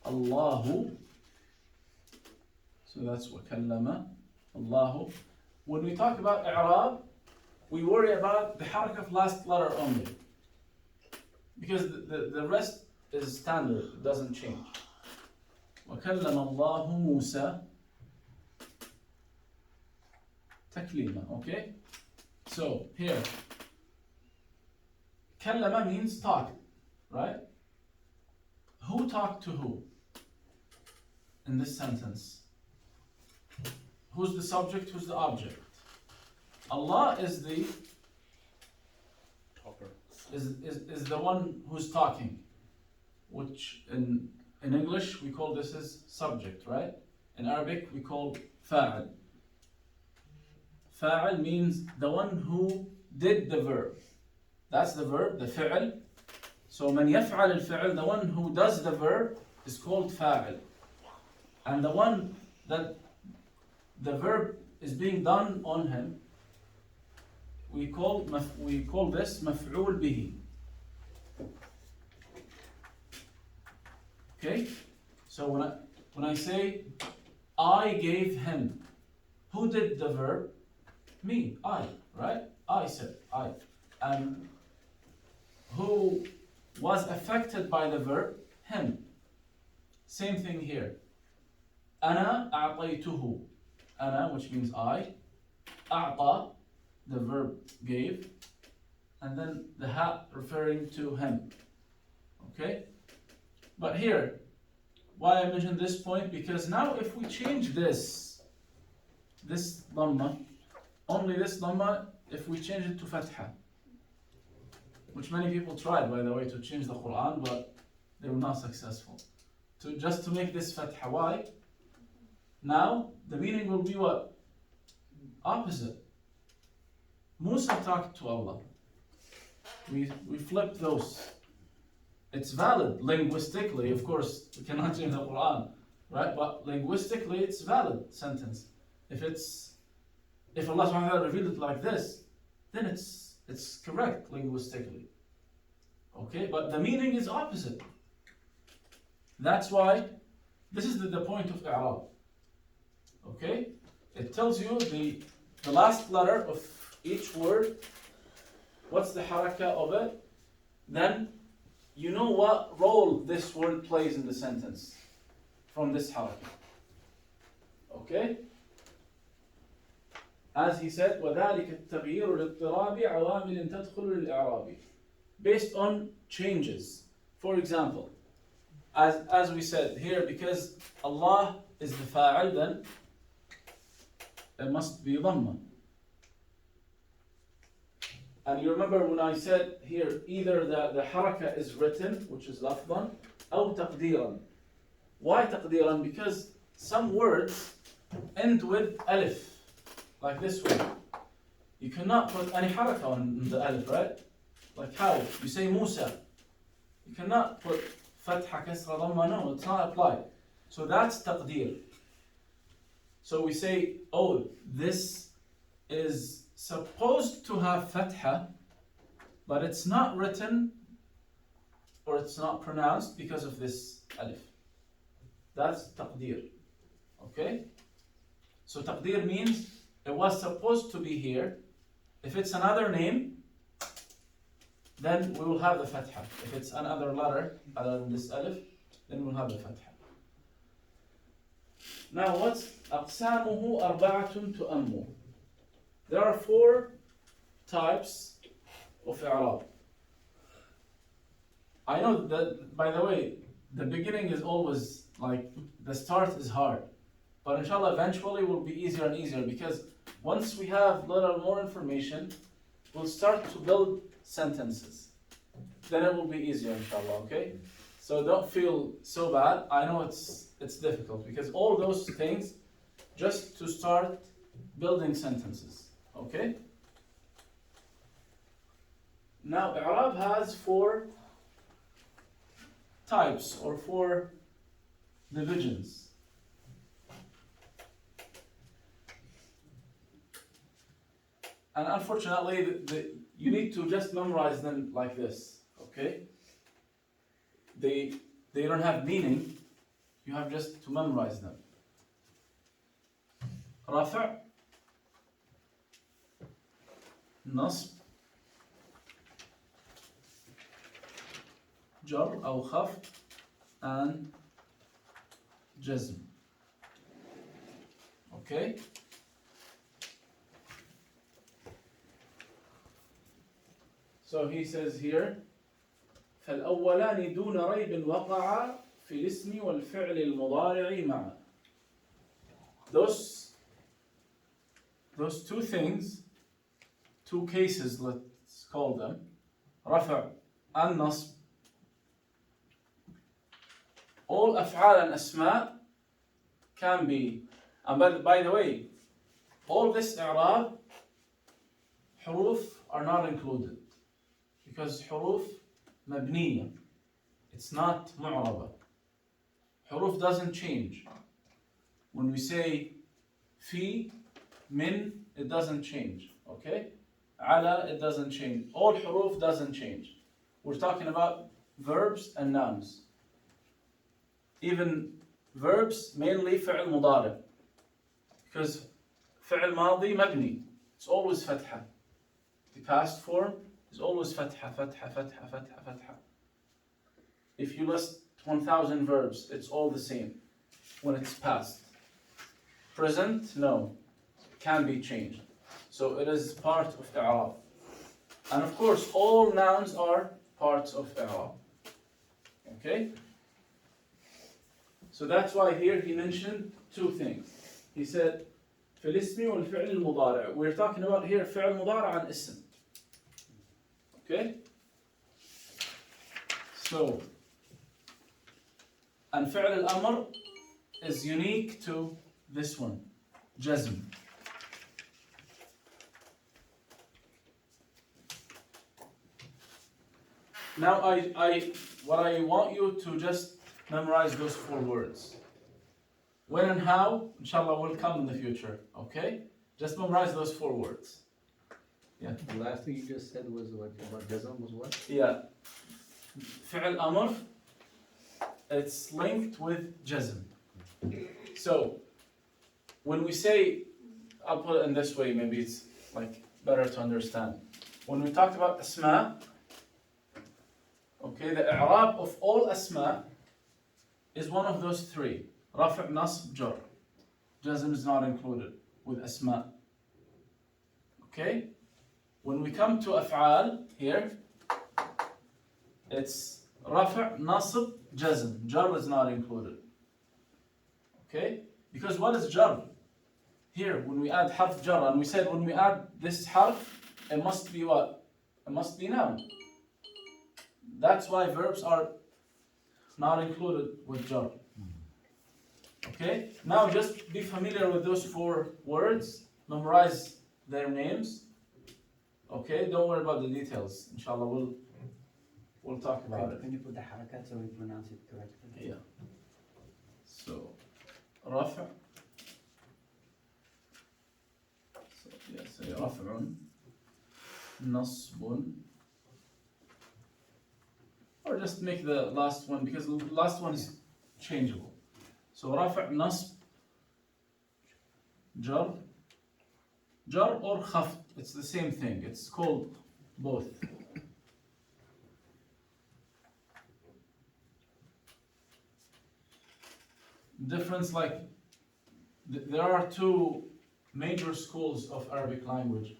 اللَّهُ. So that's وَكَلَّمَ اللَّهُ. When we talk about i'rab, we worry about the harakah of last letter only. Because the rest is standard, it doesn't change. وَكَلَّمَ اللَّهُ مُوسَى تَكْلِيمًا. Okay? So, here, كَلَّمَ means talk, right? Who talked to who in this sentence? Who's the subject, who's the object? Allah is the Talker. is the one who's talking, which in English we call this as subject, right? In Arabic we call fa'il. فاعل means the one who did the verb. That's the verb, the فعل. So من يفعل الفعل, the one who does the verb is called فاعل. And the one that the verb is being done on him, we call this مفعول به. Okay? So when I say I gave him, who did the verb? Me, I, right? I said, I. And who was affected by the verb? Him. Same thing here. أنا أعطيته. أنا, which means I. أعطى, the verb gave. And then the ha referring to him. Okay? But here, why I mentioned this point? Because now if we change this dhamma, only this dhamma, if we change it to fatha, which many people tried, by the way, to change the Quran, but they were not successful. Just to make this fatha. Why? Now, the meaning will be what? Opposite. Musa talked to Allah. We flipped those. It's valid linguistically, of course, we cannot change the Quran, right? But linguistically, it's valid sentence. If Allah subhanahu wa ta'ala revealed it like this, then it's correct linguistically. Okay, but the meaning is opposite. That's why this is the point of i'rab. Okay, it tells you the last letter of each word, what's the haraka of it, then you know what role this word plays in the sentence from this haraka. Okay? As he said, وَذَلِكَ التَّغْيِيرُ لِاضْطِرَابِ عَوَامِلٍ تَدْخُلُ لِلْإِعْرَابِ. Based on changes. For example, as we said here, because Allah is the fa'il, then it must be dhamma. And you remember when I said here, either the haraka is written, which is lafdan, أو تقديرا. Why تقديرا? Because some words end with alif, like this one. You cannot put any haraka on the alif, right? Like how? You say Musa. You cannot put fatha, kasra, dhamma, no, it's not applied. So that's taqdeer. So we say, oh, this is supposed to have fatha, but it's not written or it's not pronounced because of this alif. That's taqdeer. Okay? So taqdeer means it was supposed to be here. If it's another name, then we will have the fatha. If it's another letter other than this alif, then we'll have the fatha. Now what's أقسامه أربعة تؤم. There are 4 types of i'rab. I know that, by the way, the beginning is always like, the start is hard. But inshallah, eventually will be easier and easier, because once we have a little more information, we'll start to build sentences. Then it will be easier, inshallah, okay? So don't feel so bad. I know it's difficult, because all those things, just to start building sentences, okay? Now, i'rab has 4 types or 4 divisions. And unfortunately, you need to just memorize them like this, okay? They don't have meaning. You have just to memorize them. رفع, نصب, جر أو خفض, and جزم. Okay? So he says here, فالأولان دون ريب وقع في الاسم والفعل المضارع معا. Those 2 things, 2 cases, let's call them, رفع and نصب. All أفعال and أسماء can be, and by the way, all this i'rab حروف are not included because حروف مبنية. It's not معربة. حروف doesn't change. When we say في, من, it doesn't change. Okay? على, it doesn't change. All حروف doesn't change. We're talking about verbs and nouns. Even verbs, mainly فعل مضارع. Because فعل ماضي مبني. It's always فتحة. The past form is always فتحة, فتحة, فتحة, فتحة, فتحة. If you list 1,000 verbs, it's all the same when it's past. Present, no, can be changed. So it is part of i'rab. And of course, all nouns are parts of i'rab. Okay? So that's why here he mentioned two things. He said, في الاسم والفعل المضارع. We're talking about here فعل مضارع عن اسم. Okay? So, and فعل الأمر is unique to this one, جزم. Now what I want you to just memorize those 4 words. When and how, inshallah, will come in the future, okay? Just memorize those 4 words. Yeah. The last thing you just said was what about jazm was what? Yeah. فعل أمر, it's linked with jazm. So, when we say, I'll put it in this way, maybe it's like better to understand. When we talked about asma, okay, the i'rab of all asma is one of those 3. رفع, نصب, jar. Jazm is not included with asma. Okay? When we come to af'al here, it's رفع, نصب, jazm. Jar is not included. Okay? Because what is jar? Here, when we add harf jar, and we said when we add this harf, it must be what? It must be noun. That's why verbs are not included with jar. Okay? Now just be familiar with those 4 words. Memorize their names. Okay? Don't worry about the details. Inshallah, we'll talk about it. Can you put the harakat so we pronounce it correctly? Yeah. So, رفع. So, yes, رفع. نصب. Or just make the last one, because the last one is changeable. So رفع, نصب, jar. Jar or خفض, it's the same thing. It's called both. Difference, like there are 2 major schools of Arabic language.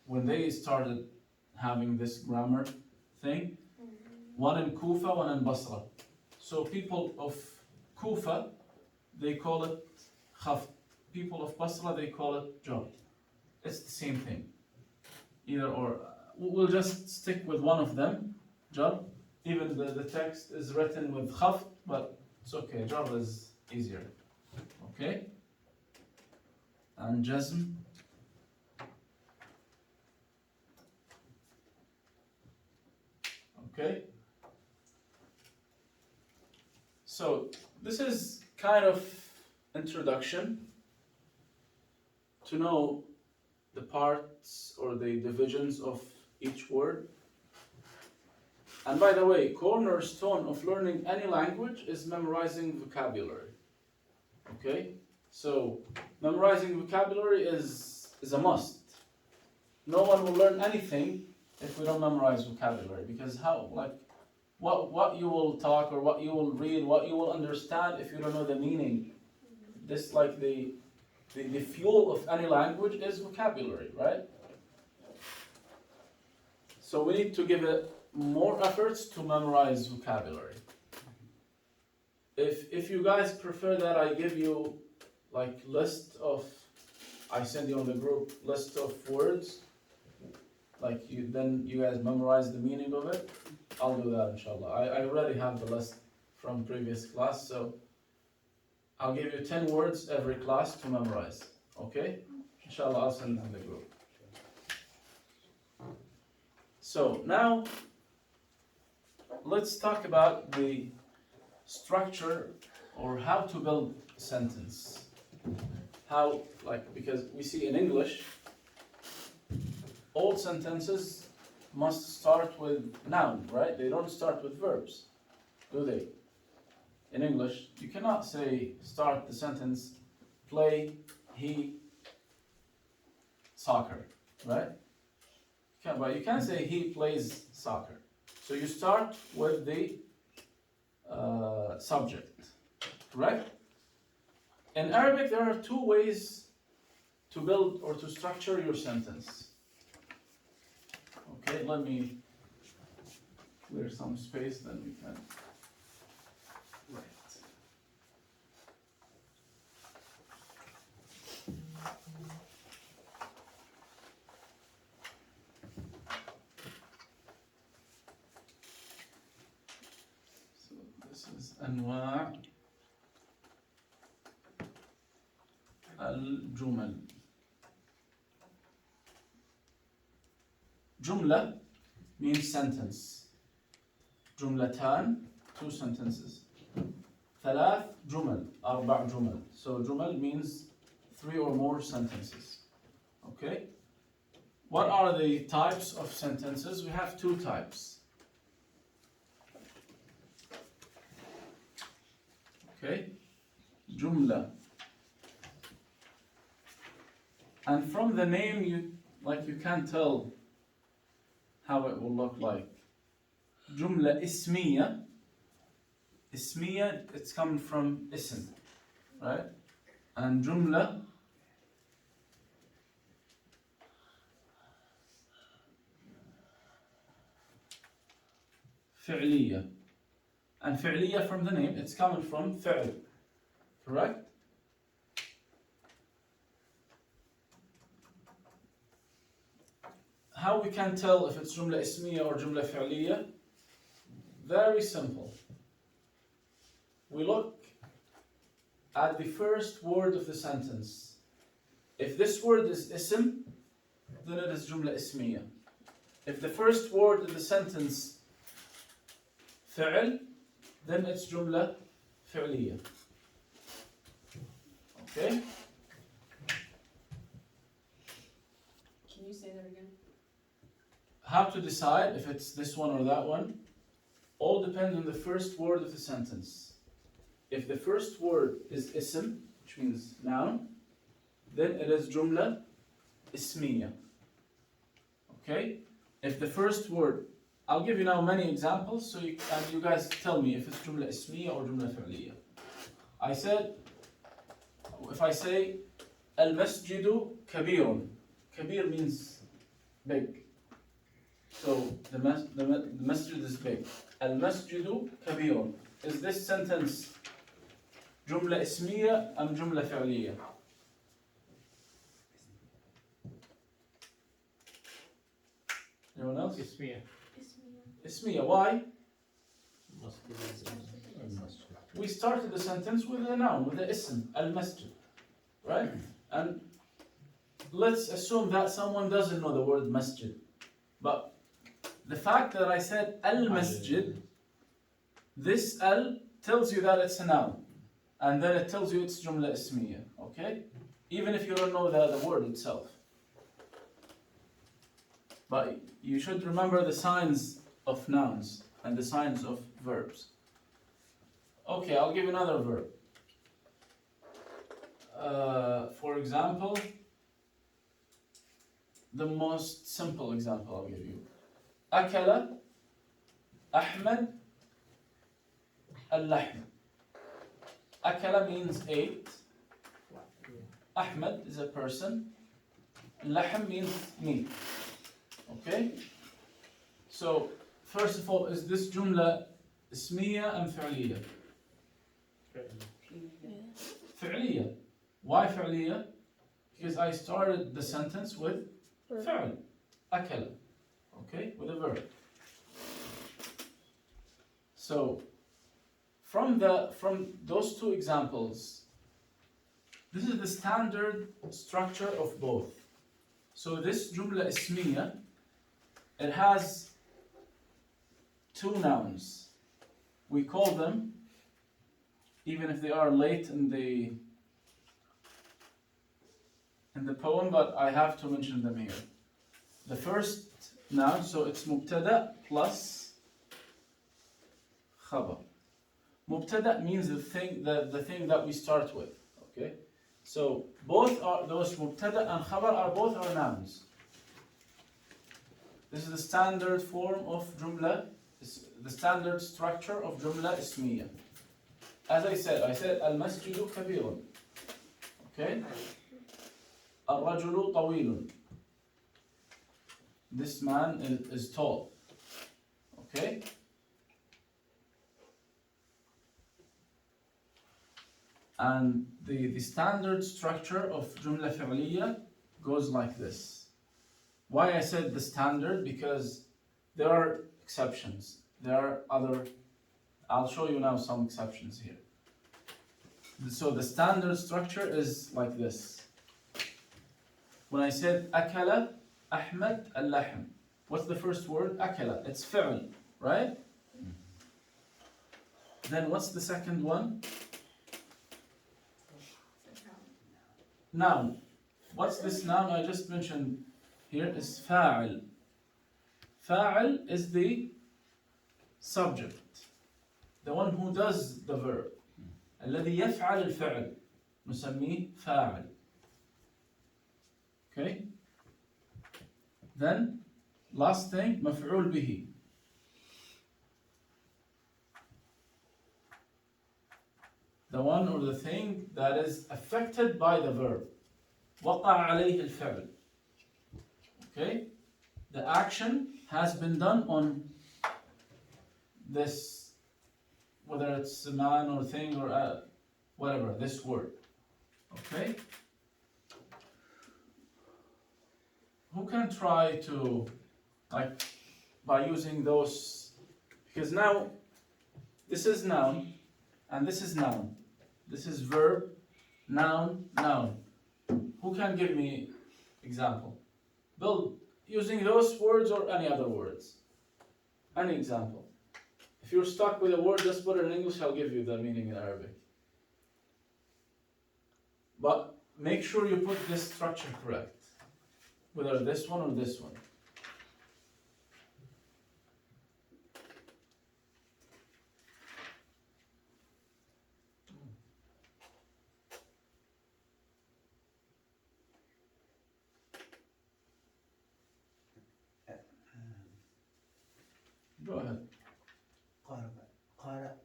When they started having this grammar thing, one in Kufa, one in Basra. So people of Kufa, they call it khafd. People of Basra, they call it jar. It's the same thing. Either or. We'll just stick with one of them, jar. Even the text is written with khafd, but it's okay. Jar is easier. Okay? And jazm. Okay? So, this is kind of introduction to know the parts or the divisions of each word. And by the way, cornerstone of learning any language is memorizing vocabulary. Okay? So, memorizing vocabulary is a must. No one will learn anything if we don't memorize vocabulary, because what you will talk or what you will read, what you will understand if you don't know the meaning. This, like the fuel of any language is vocabulary, right? So we need to give it more efforts to memorize vocabulary. If you guys prefer that I give you like I send you on the group list of words, like then you guys memorize the meaning of it, I'll do that inshallah. I already have the list from previous class, so I'll give you 10 words every class to memorize. Okay? Inshallah, I'll send it in the group. So now let's talk about the structure or how to build a sentence. How, like, because we see in English, all sentences must start with noun, right? They don't start with verbs, do they? In English, you cannot say, start the sentence, play, he, soccer, right? But you can say he plays soccer. So you start with the subject, correct? In Arabic, there are two ways to build or to structure your sentence. Okay, let me clear some space, then we can write. So this is أنواع الجمل. جملة means sentence. جملتان, two sentences. ثلاث جمل, أربع جمل. So جمل means three or more sentences. Okay? What are the types of sentences? We have two types. Okay? جملة. And from the name, you can't tell how it will look like. جملة اسمية. اسمية, it's coming from اسم, right? And جملة فعلية. And فعلية from the name, it's coming from فعل, correct? How we can tell if it's جملة اسمية or جملة فعلية? Very simple. We look at the first word of the sentence. If this word is اسم, then it is جملة اسمية. If the first word of the sentence فعل, then it's جملة فعلية. Okay? Can you say that again? How to decide if it's this one or that one? All depends on the first word of the sentence. If the first word is اسم, which means noun, then it is جملة اسمية. Okay? If the first word, I'll give you now many examples, so you guys tell me if it's جملة اسمية or جملة فعلية. If I say المسجد كبير, كبير means big. So the masjid is big. المسجد كبير. Is this sentence جملة اسمية أم جملة فعلية? Anyone else? Ismiya. اسمية. Why? We started the sentence with a noun, with the ism, al-masjid, right? And let's assume that someone doesn't know the word masjid. But the fact that I said al-masjid, this al tells you that it's a noun. And then it tells you it's jumla ismiya, okay? Even if you don't know the word itself. But you should remember the signs of nouns and the signs of verbs. Okay, I'll give another verb. For example, the most simple example I'll give you. أكل أحمد اللحم. أكل means ate. Ahmed is a person. Lahm means meat. Okay? So, first of all, is this jumla ismiya am فعلية? فعلية. Why فعلية? Because I started the sentence with فعل. أكل. Okay? With a verb. So, from those two examples, this is the standard structure of both. So this jumla ismiya it has two nouns. We call them, even if they are late in the poem, but I have to mention them here. The first noun, so it's mubtada plus khabar. Mubtada means the thing that we start with. Okay, so both are those mubtada and khabar are both our nouns. This is the standard form of jumla, the standard structure of jumla ismiya. As I said al-masjidu kabirun. Okay, al-rajulu tawilun. This man is tall. Okay. And the standard structure of jumla fi'liya goes like this. Why I said the standard? Because there are exceptions. There are other, I'll show you now some exceptions here. So the standard structure is like this. When I said akala Ahmed al-lahm, what's the first word? Akala, it's fi'l, right? Then what's the second one? Noun. What's this noun I just mentioned here? Is fa'il. Fa'il is the subject, the one who does the verb. الذي يفعل الفعل نسميه فاعل. Okay? Then, last thing, مفعول به. The one or the thing that is affected by the verb. وقع عليه الفعل. Okay? The action has been done on this, whether it's a man or thing or whatever, this word. Okay? Who can try to, like, by using those, because now this is noun and this is noun. This is verb, noun, noun. Who can give me example? Bill, using those words or any other words? Any example? If you're stuck with a word, just put it in English, I'll give you the meaning in Arabic. But make sure you put this structure correct. Whether this one or this one. Go ahead. قرأ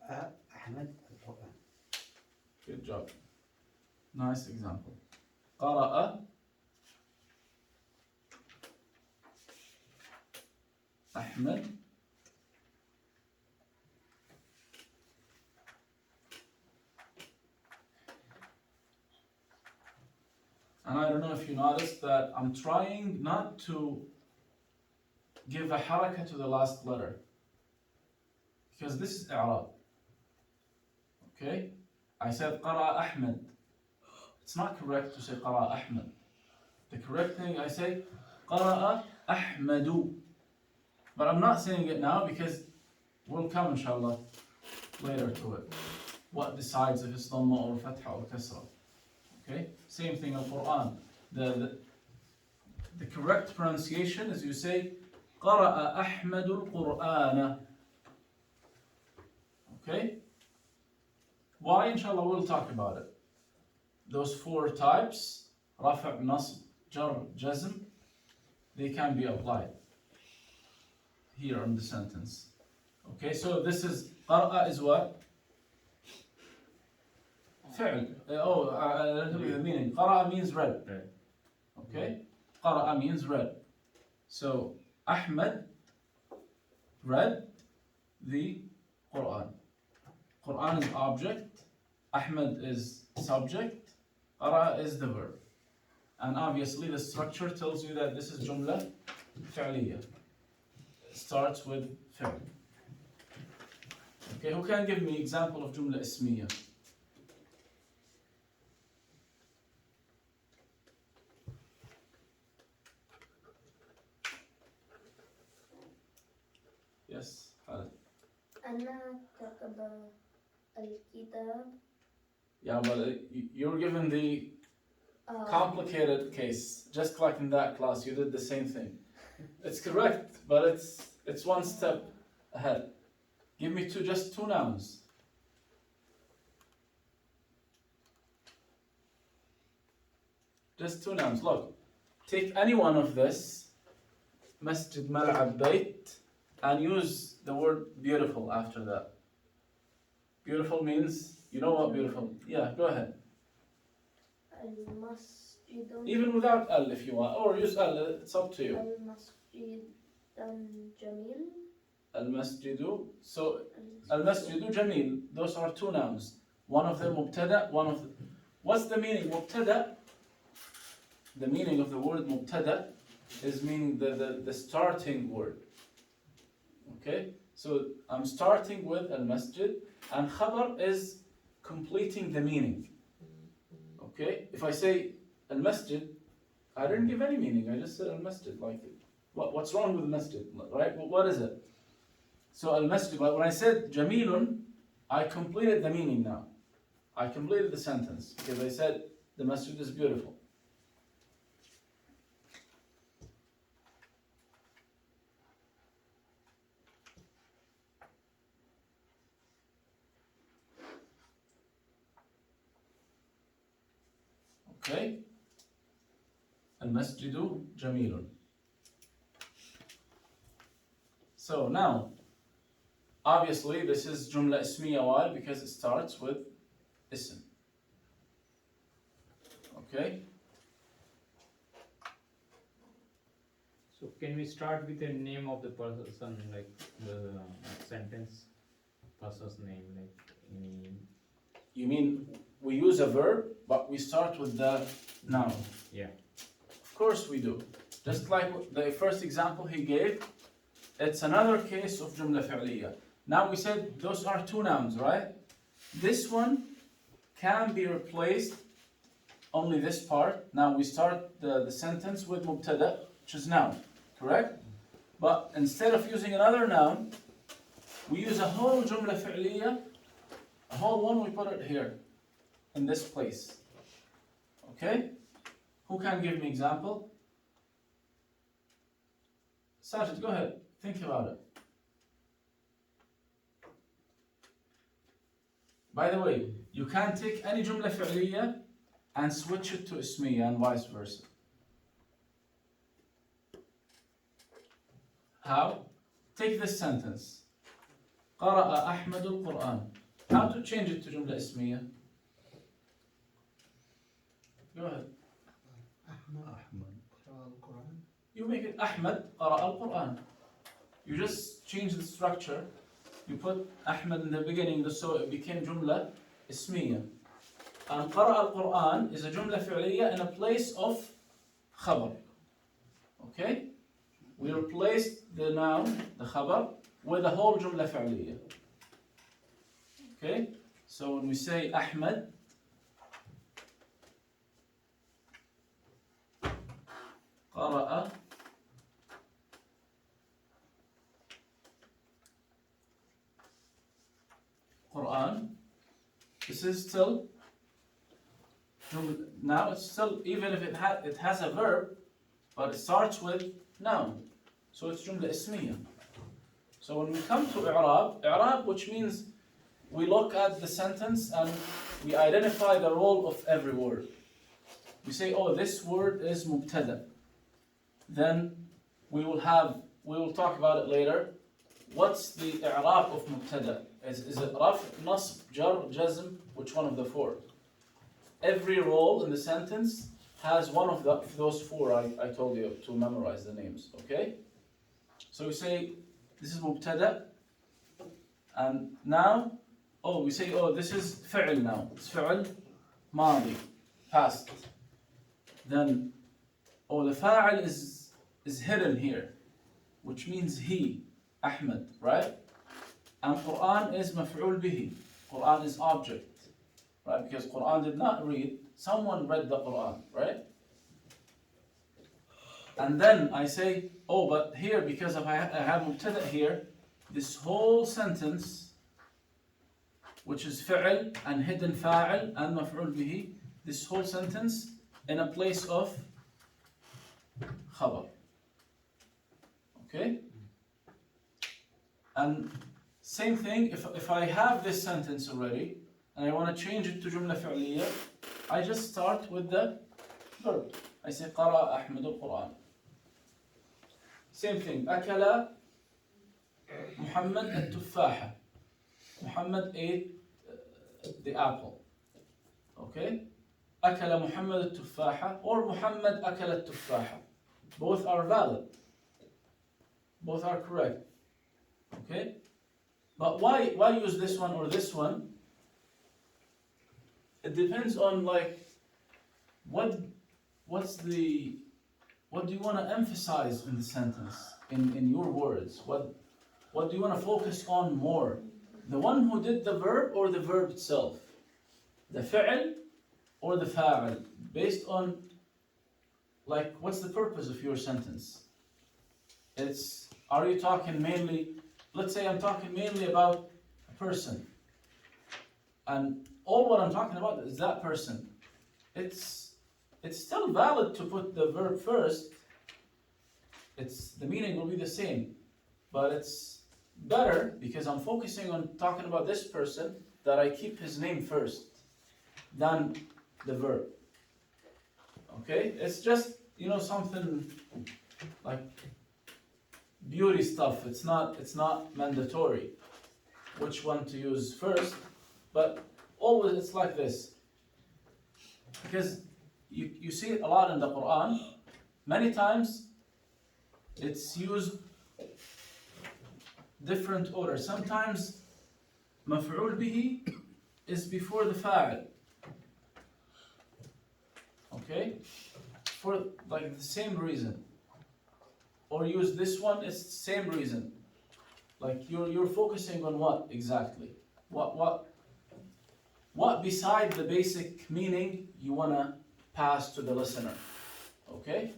أحمد القرآن. Good job. Nice example. قرأ أحمد and I don't know if you noticed that I'm trying not to give a haraka to the last letter because this is i'rab. Okay? I said قرأ أحمد. It's not correct to say قرأ أحمد. The correct thing I say قرأ أحمد. But I'm not saying it now because we'll come inshallah later to it. What decides if it's dhamma or fatha or kasra. Okay? Same thing in Quran. The correct pronunciation is you say قرأ أحمد القرآن. Okay? Why? Inshallah we'll talk about it. Those four types, rafa', nasb, jar, jazm, they can be applied here in the sentence. Okay, so this is قرأ is what? فعل. Let me tell you the meaning. قرأ means read. Okay? قرأ means read. So Ahmed read the Quran. Quran is object, Ahmed is subject, قرأ is the verb. And obviously the structure tells you that this is jumla fi'liya. It starts with fi'l. Okay, who can give me example of jumla ismiya? أنا كتب الكتاب. Yeah, but you're given the آه، complicated case. Just like in that class, you did the same thing. It's correct, but it's one step ahead. Give me just two nouns. Just two nouns. Look, take any one of this, Masjid Mal'ab Bayt, and use the word beautiful after that. Beautiful means, you know what beautiful? Yeah, go ahead. المسجد. Even without al if you want, or use al, it's up to you. المسجد الجميل. Al-Masjidu. So, Al-Masjidu Jamil. Those are two nouns. One of them mubtada, one of them. What's the meaning? Mubtada. The meaning of the word mubtada is meaning the starting word. Okay? So, I'm starting with Al-Masjid, and khabar is completing the meaning. Okay? If I say Al-Masjid, I didn't give any meaning. I just said Al-Masjid. Like, what's wrong with Masjid? Right? What is it? So al-masjid, but when I said jamilun, I completed the meaning now. I completed the sentence because I said the masjid is beautiful. Okay? Al-masjidu jamilun. So now, obviously, this is Jumla Ismiya. Why? Because it starts with Ism. Okay? So can we start with the name of the person, like the sentence, person's name, like any? You mean we use a verb, but we start with the noun? Yeah. Of course we do. Just like the first example he gave, it's another case of Jumla Fi'liya. Now we said those are two nouns, right? This one can be replaced, only this part. Now we start the sentence with mubtada, which is noun, correct? But instead of using another noun, we use a whole Jumla Fi'liya, a whole one, we put it here, in this place. Okay? Who can give me example? Sajid, go ahead. Think about it. By the way, you can take any Jumla Fi'liya and switch it to Ismiya and vice versa. How? Take this sentence. قرأ أحمد القرآن. How to change it to Jumla Ismiya? Go ahead. You make it Ahmad قرأ القرآن. You just change the structure. You put Ahmad in the beginning, so it became Jumla Ismiya. And قرأ القرآن is a Jumla Fi'liya in a place of Khabar. Okay? We replaced the noun, the Khabar, with a whole Jumla Fi'liya. Okay? So when we say Ahmad, قرأ Quran, this is still, now it's still, even if it has a verb, but it starts with noun. So it's Jumla Ismiya. So when we come to I'rab, which means we look at the sentence and we identify the role of every word. We say, oh, this word is mubtada. Then we will talk about it later. What's the i'rab of mubtada? Is it raf, nasb, jar, jazm? Which one of the four? Every role in the sentence has one of those four I told you to memorize the names, okay? So we say, this is mubtada, and now, we say, this is fi'l now. It's fi'l madi, past. Then, the fa'il is hidden here, which means he, Ahmed, right? And Quran is maf'ul bihi. Quran is object, right? Because Quran did not read, someone read the Quran, right? And then I say, but here, because I have mubtada here, this whole sentence, which is فعل and hidden فاعل and مفعول به, this whole sentence in a place of خبر. Okay? And same thing, if I have this sentence already and I want to change it to جملة فعلية, I just start with the verb. I say قرأ أحمد القرآن. Same thing, أكل محمد التفاحة. Muhammad ate the apple. Okay? أكل محمد التفاحة or محمد أكل التفاحة. Both are valid. Both are correct. Okay? But why use this one or this one? It depends on like what do you want to emphasize in the sentence, in your words? What do you want to focus on more? The one who did the verb or the verb itself? The فعل or the فاعل? Based on like what's the purpose of your sentence? Are you talking mainly, let's say I'm talking mainly about a person, and all what I'm talking about is that person. It's still valid to put the verb first. The meaning will be the same, but it's better because I'm focusing on talking about this person that I keep his name first than the verb. Okay? It's just, something like beauty stuff. It's not mandatory which one to use first, but always it's like this. Because you see it a lot in the Quran. Many times it's used different order. Sometimes مفعول به is before the fa'il. Okay? For like the same reason. Or use this one, it's the same reason. Like you're focusing on what exactly? What beside the basic meaning you wanna pass to the listener? Okay?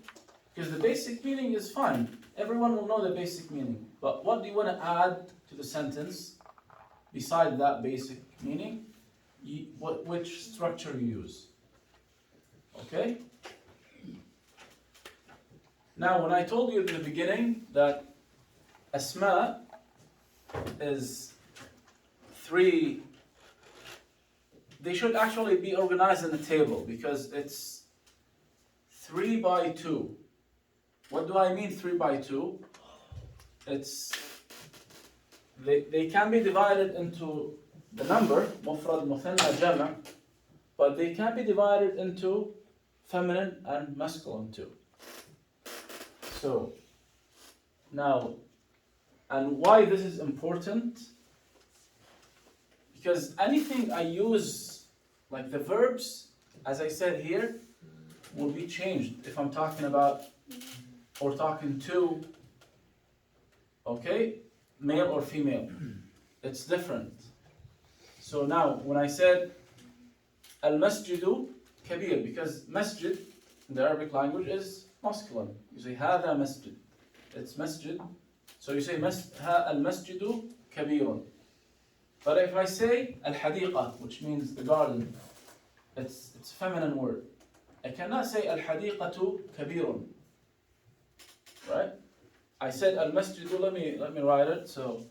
Because the basic meaning is fine. Everyone will know the basic meaning. But what do you want to add to the sentence beside that basic meaning? Which structure you use? Okay? Now, when I told you at the beginning that asma is 3, they should actually be organized in a table because it's 3 by 2. What do I mean 3 by 2? They can be divided into the number, مفرد, مثنى, جمع, but they can be divided into feminine and masculine too. So, now, and why this is important? Because anything I use, like the verbs, as I said here, will be changed if I'm talking about or talking to, okay, male or female. It's different. So now, when I said al-masjidu kabir, because masjid in the Arabic language is masculine. You say هذا masjid. It's masjid. So you say al-masjidu kabirun. But if I say al-hadiqa, which means the garden, it's a feminine word. I cannot say al-hadiqatu kabirun. Right? I said al-masjidu, let me write it. So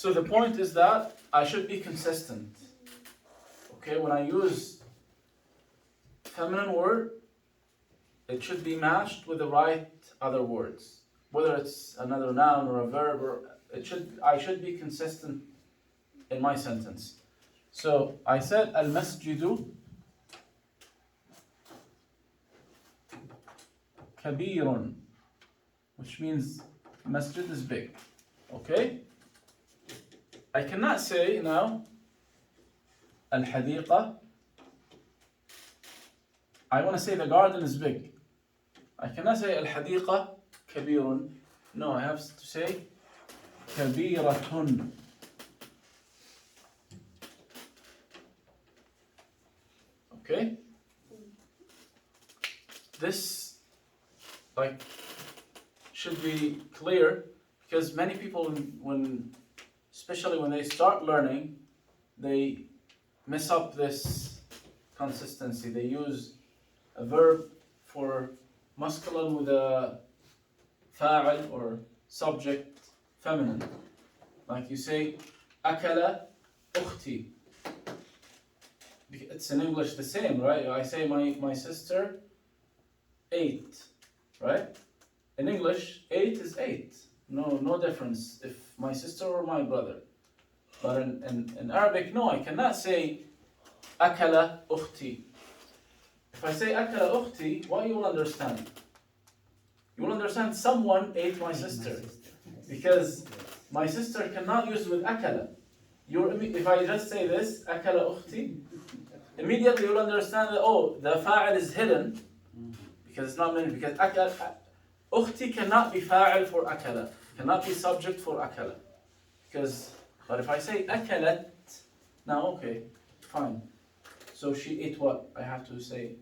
So the point is that I should be consistent. Okay, when I use feminine word, it should be matched with the right other words. Whether it's another noun or a verb, or I should be consistent in my sentence. So I said al-masjidu kabirun, which means masjid is big. Okay? I cannot say now al-hadiqa. I want to say the garden is big. I cannot say al-hadiqa kabirun. No, I have to say كبيرة. Okay? This, like, should be clear because many people, especially when they start learning, they mess up this consistency. They use a verb for masculine with a fa'al or subject feminine. Like you say, أكل أختي. It's in English the same, right? I say my sister ate, right? In English, 8 is 8. No difference if my sister or my brother. But in Arabic, no, I cannot say أكل أختي. If I say أكل أختي, what you will understand? You will understand someone ate my sister. Because my sister cannot use with أكل. If I just say this, أكل أختي, immediately you'll understand that, oh, the fa'al is hidden because it's not meant, because أختي cannot be fa'al for أكل, cannot be subject for أكل. But if I say أكلت, now okay, fine. So she ate what? I have to say.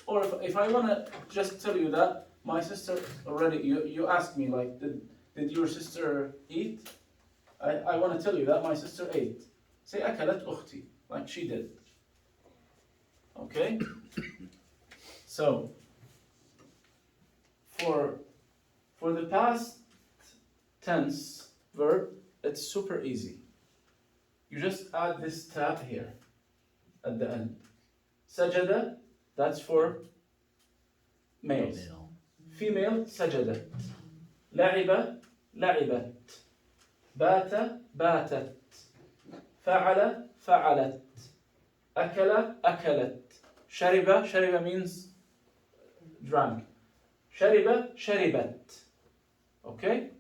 Or if I want to just tell you that my sister already, you asked me like, did your sister eat? I want to tell you that my sister ate. Say أكلت أختي, like she did. Okay? So, for the past tense verb, it's super easy. You just add this tab here at the end. Sajada, that's for males. Female, sajadat. لعب, لعبت. بات, باتت. فعل, فعلت. أكل, أكلت. شرب, شرب means drank. شرب, شربت. Okay?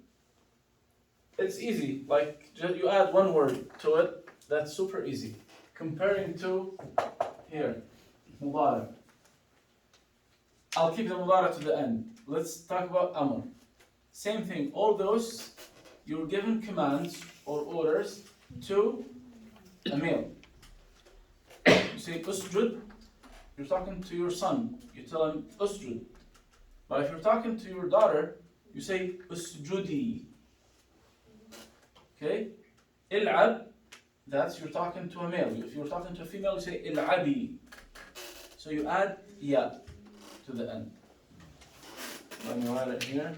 It's easy, like you add one word to it, that's super easy. Comparing to here, مضارع. I'll keep the مضارع to the end. Let's talk about أمر. Same thing, all those, you're given commands or orders to a male. You say usjud, you're talking to your son, you tell him usjud. But if you're talking to your daughter, you say usjudi. Okay? Il'ab, that's you're talking to a male. If you're talking to a female, you say il'abi. So you add ya to the end. Let me write it here.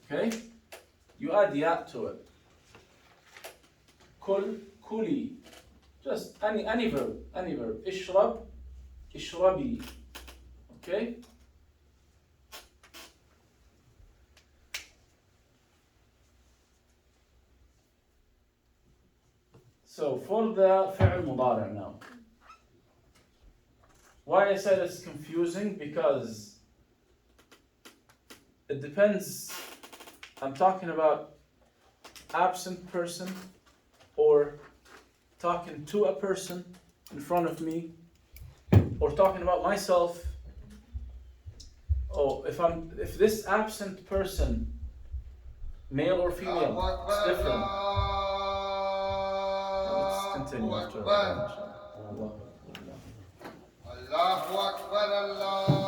Okay? You add ya to it. Kul, kuli. Just any verb, any verb. Ishrab, ishrabi. Okay? So for the fi'l mudari' now. Why I said it's confusing? Because it depends. I'm talking about absent person or talking to a person in front of me or talking about myself. Oh, if this absent person, male or female, it's different. Let's continue after Allah. الله أكبر الله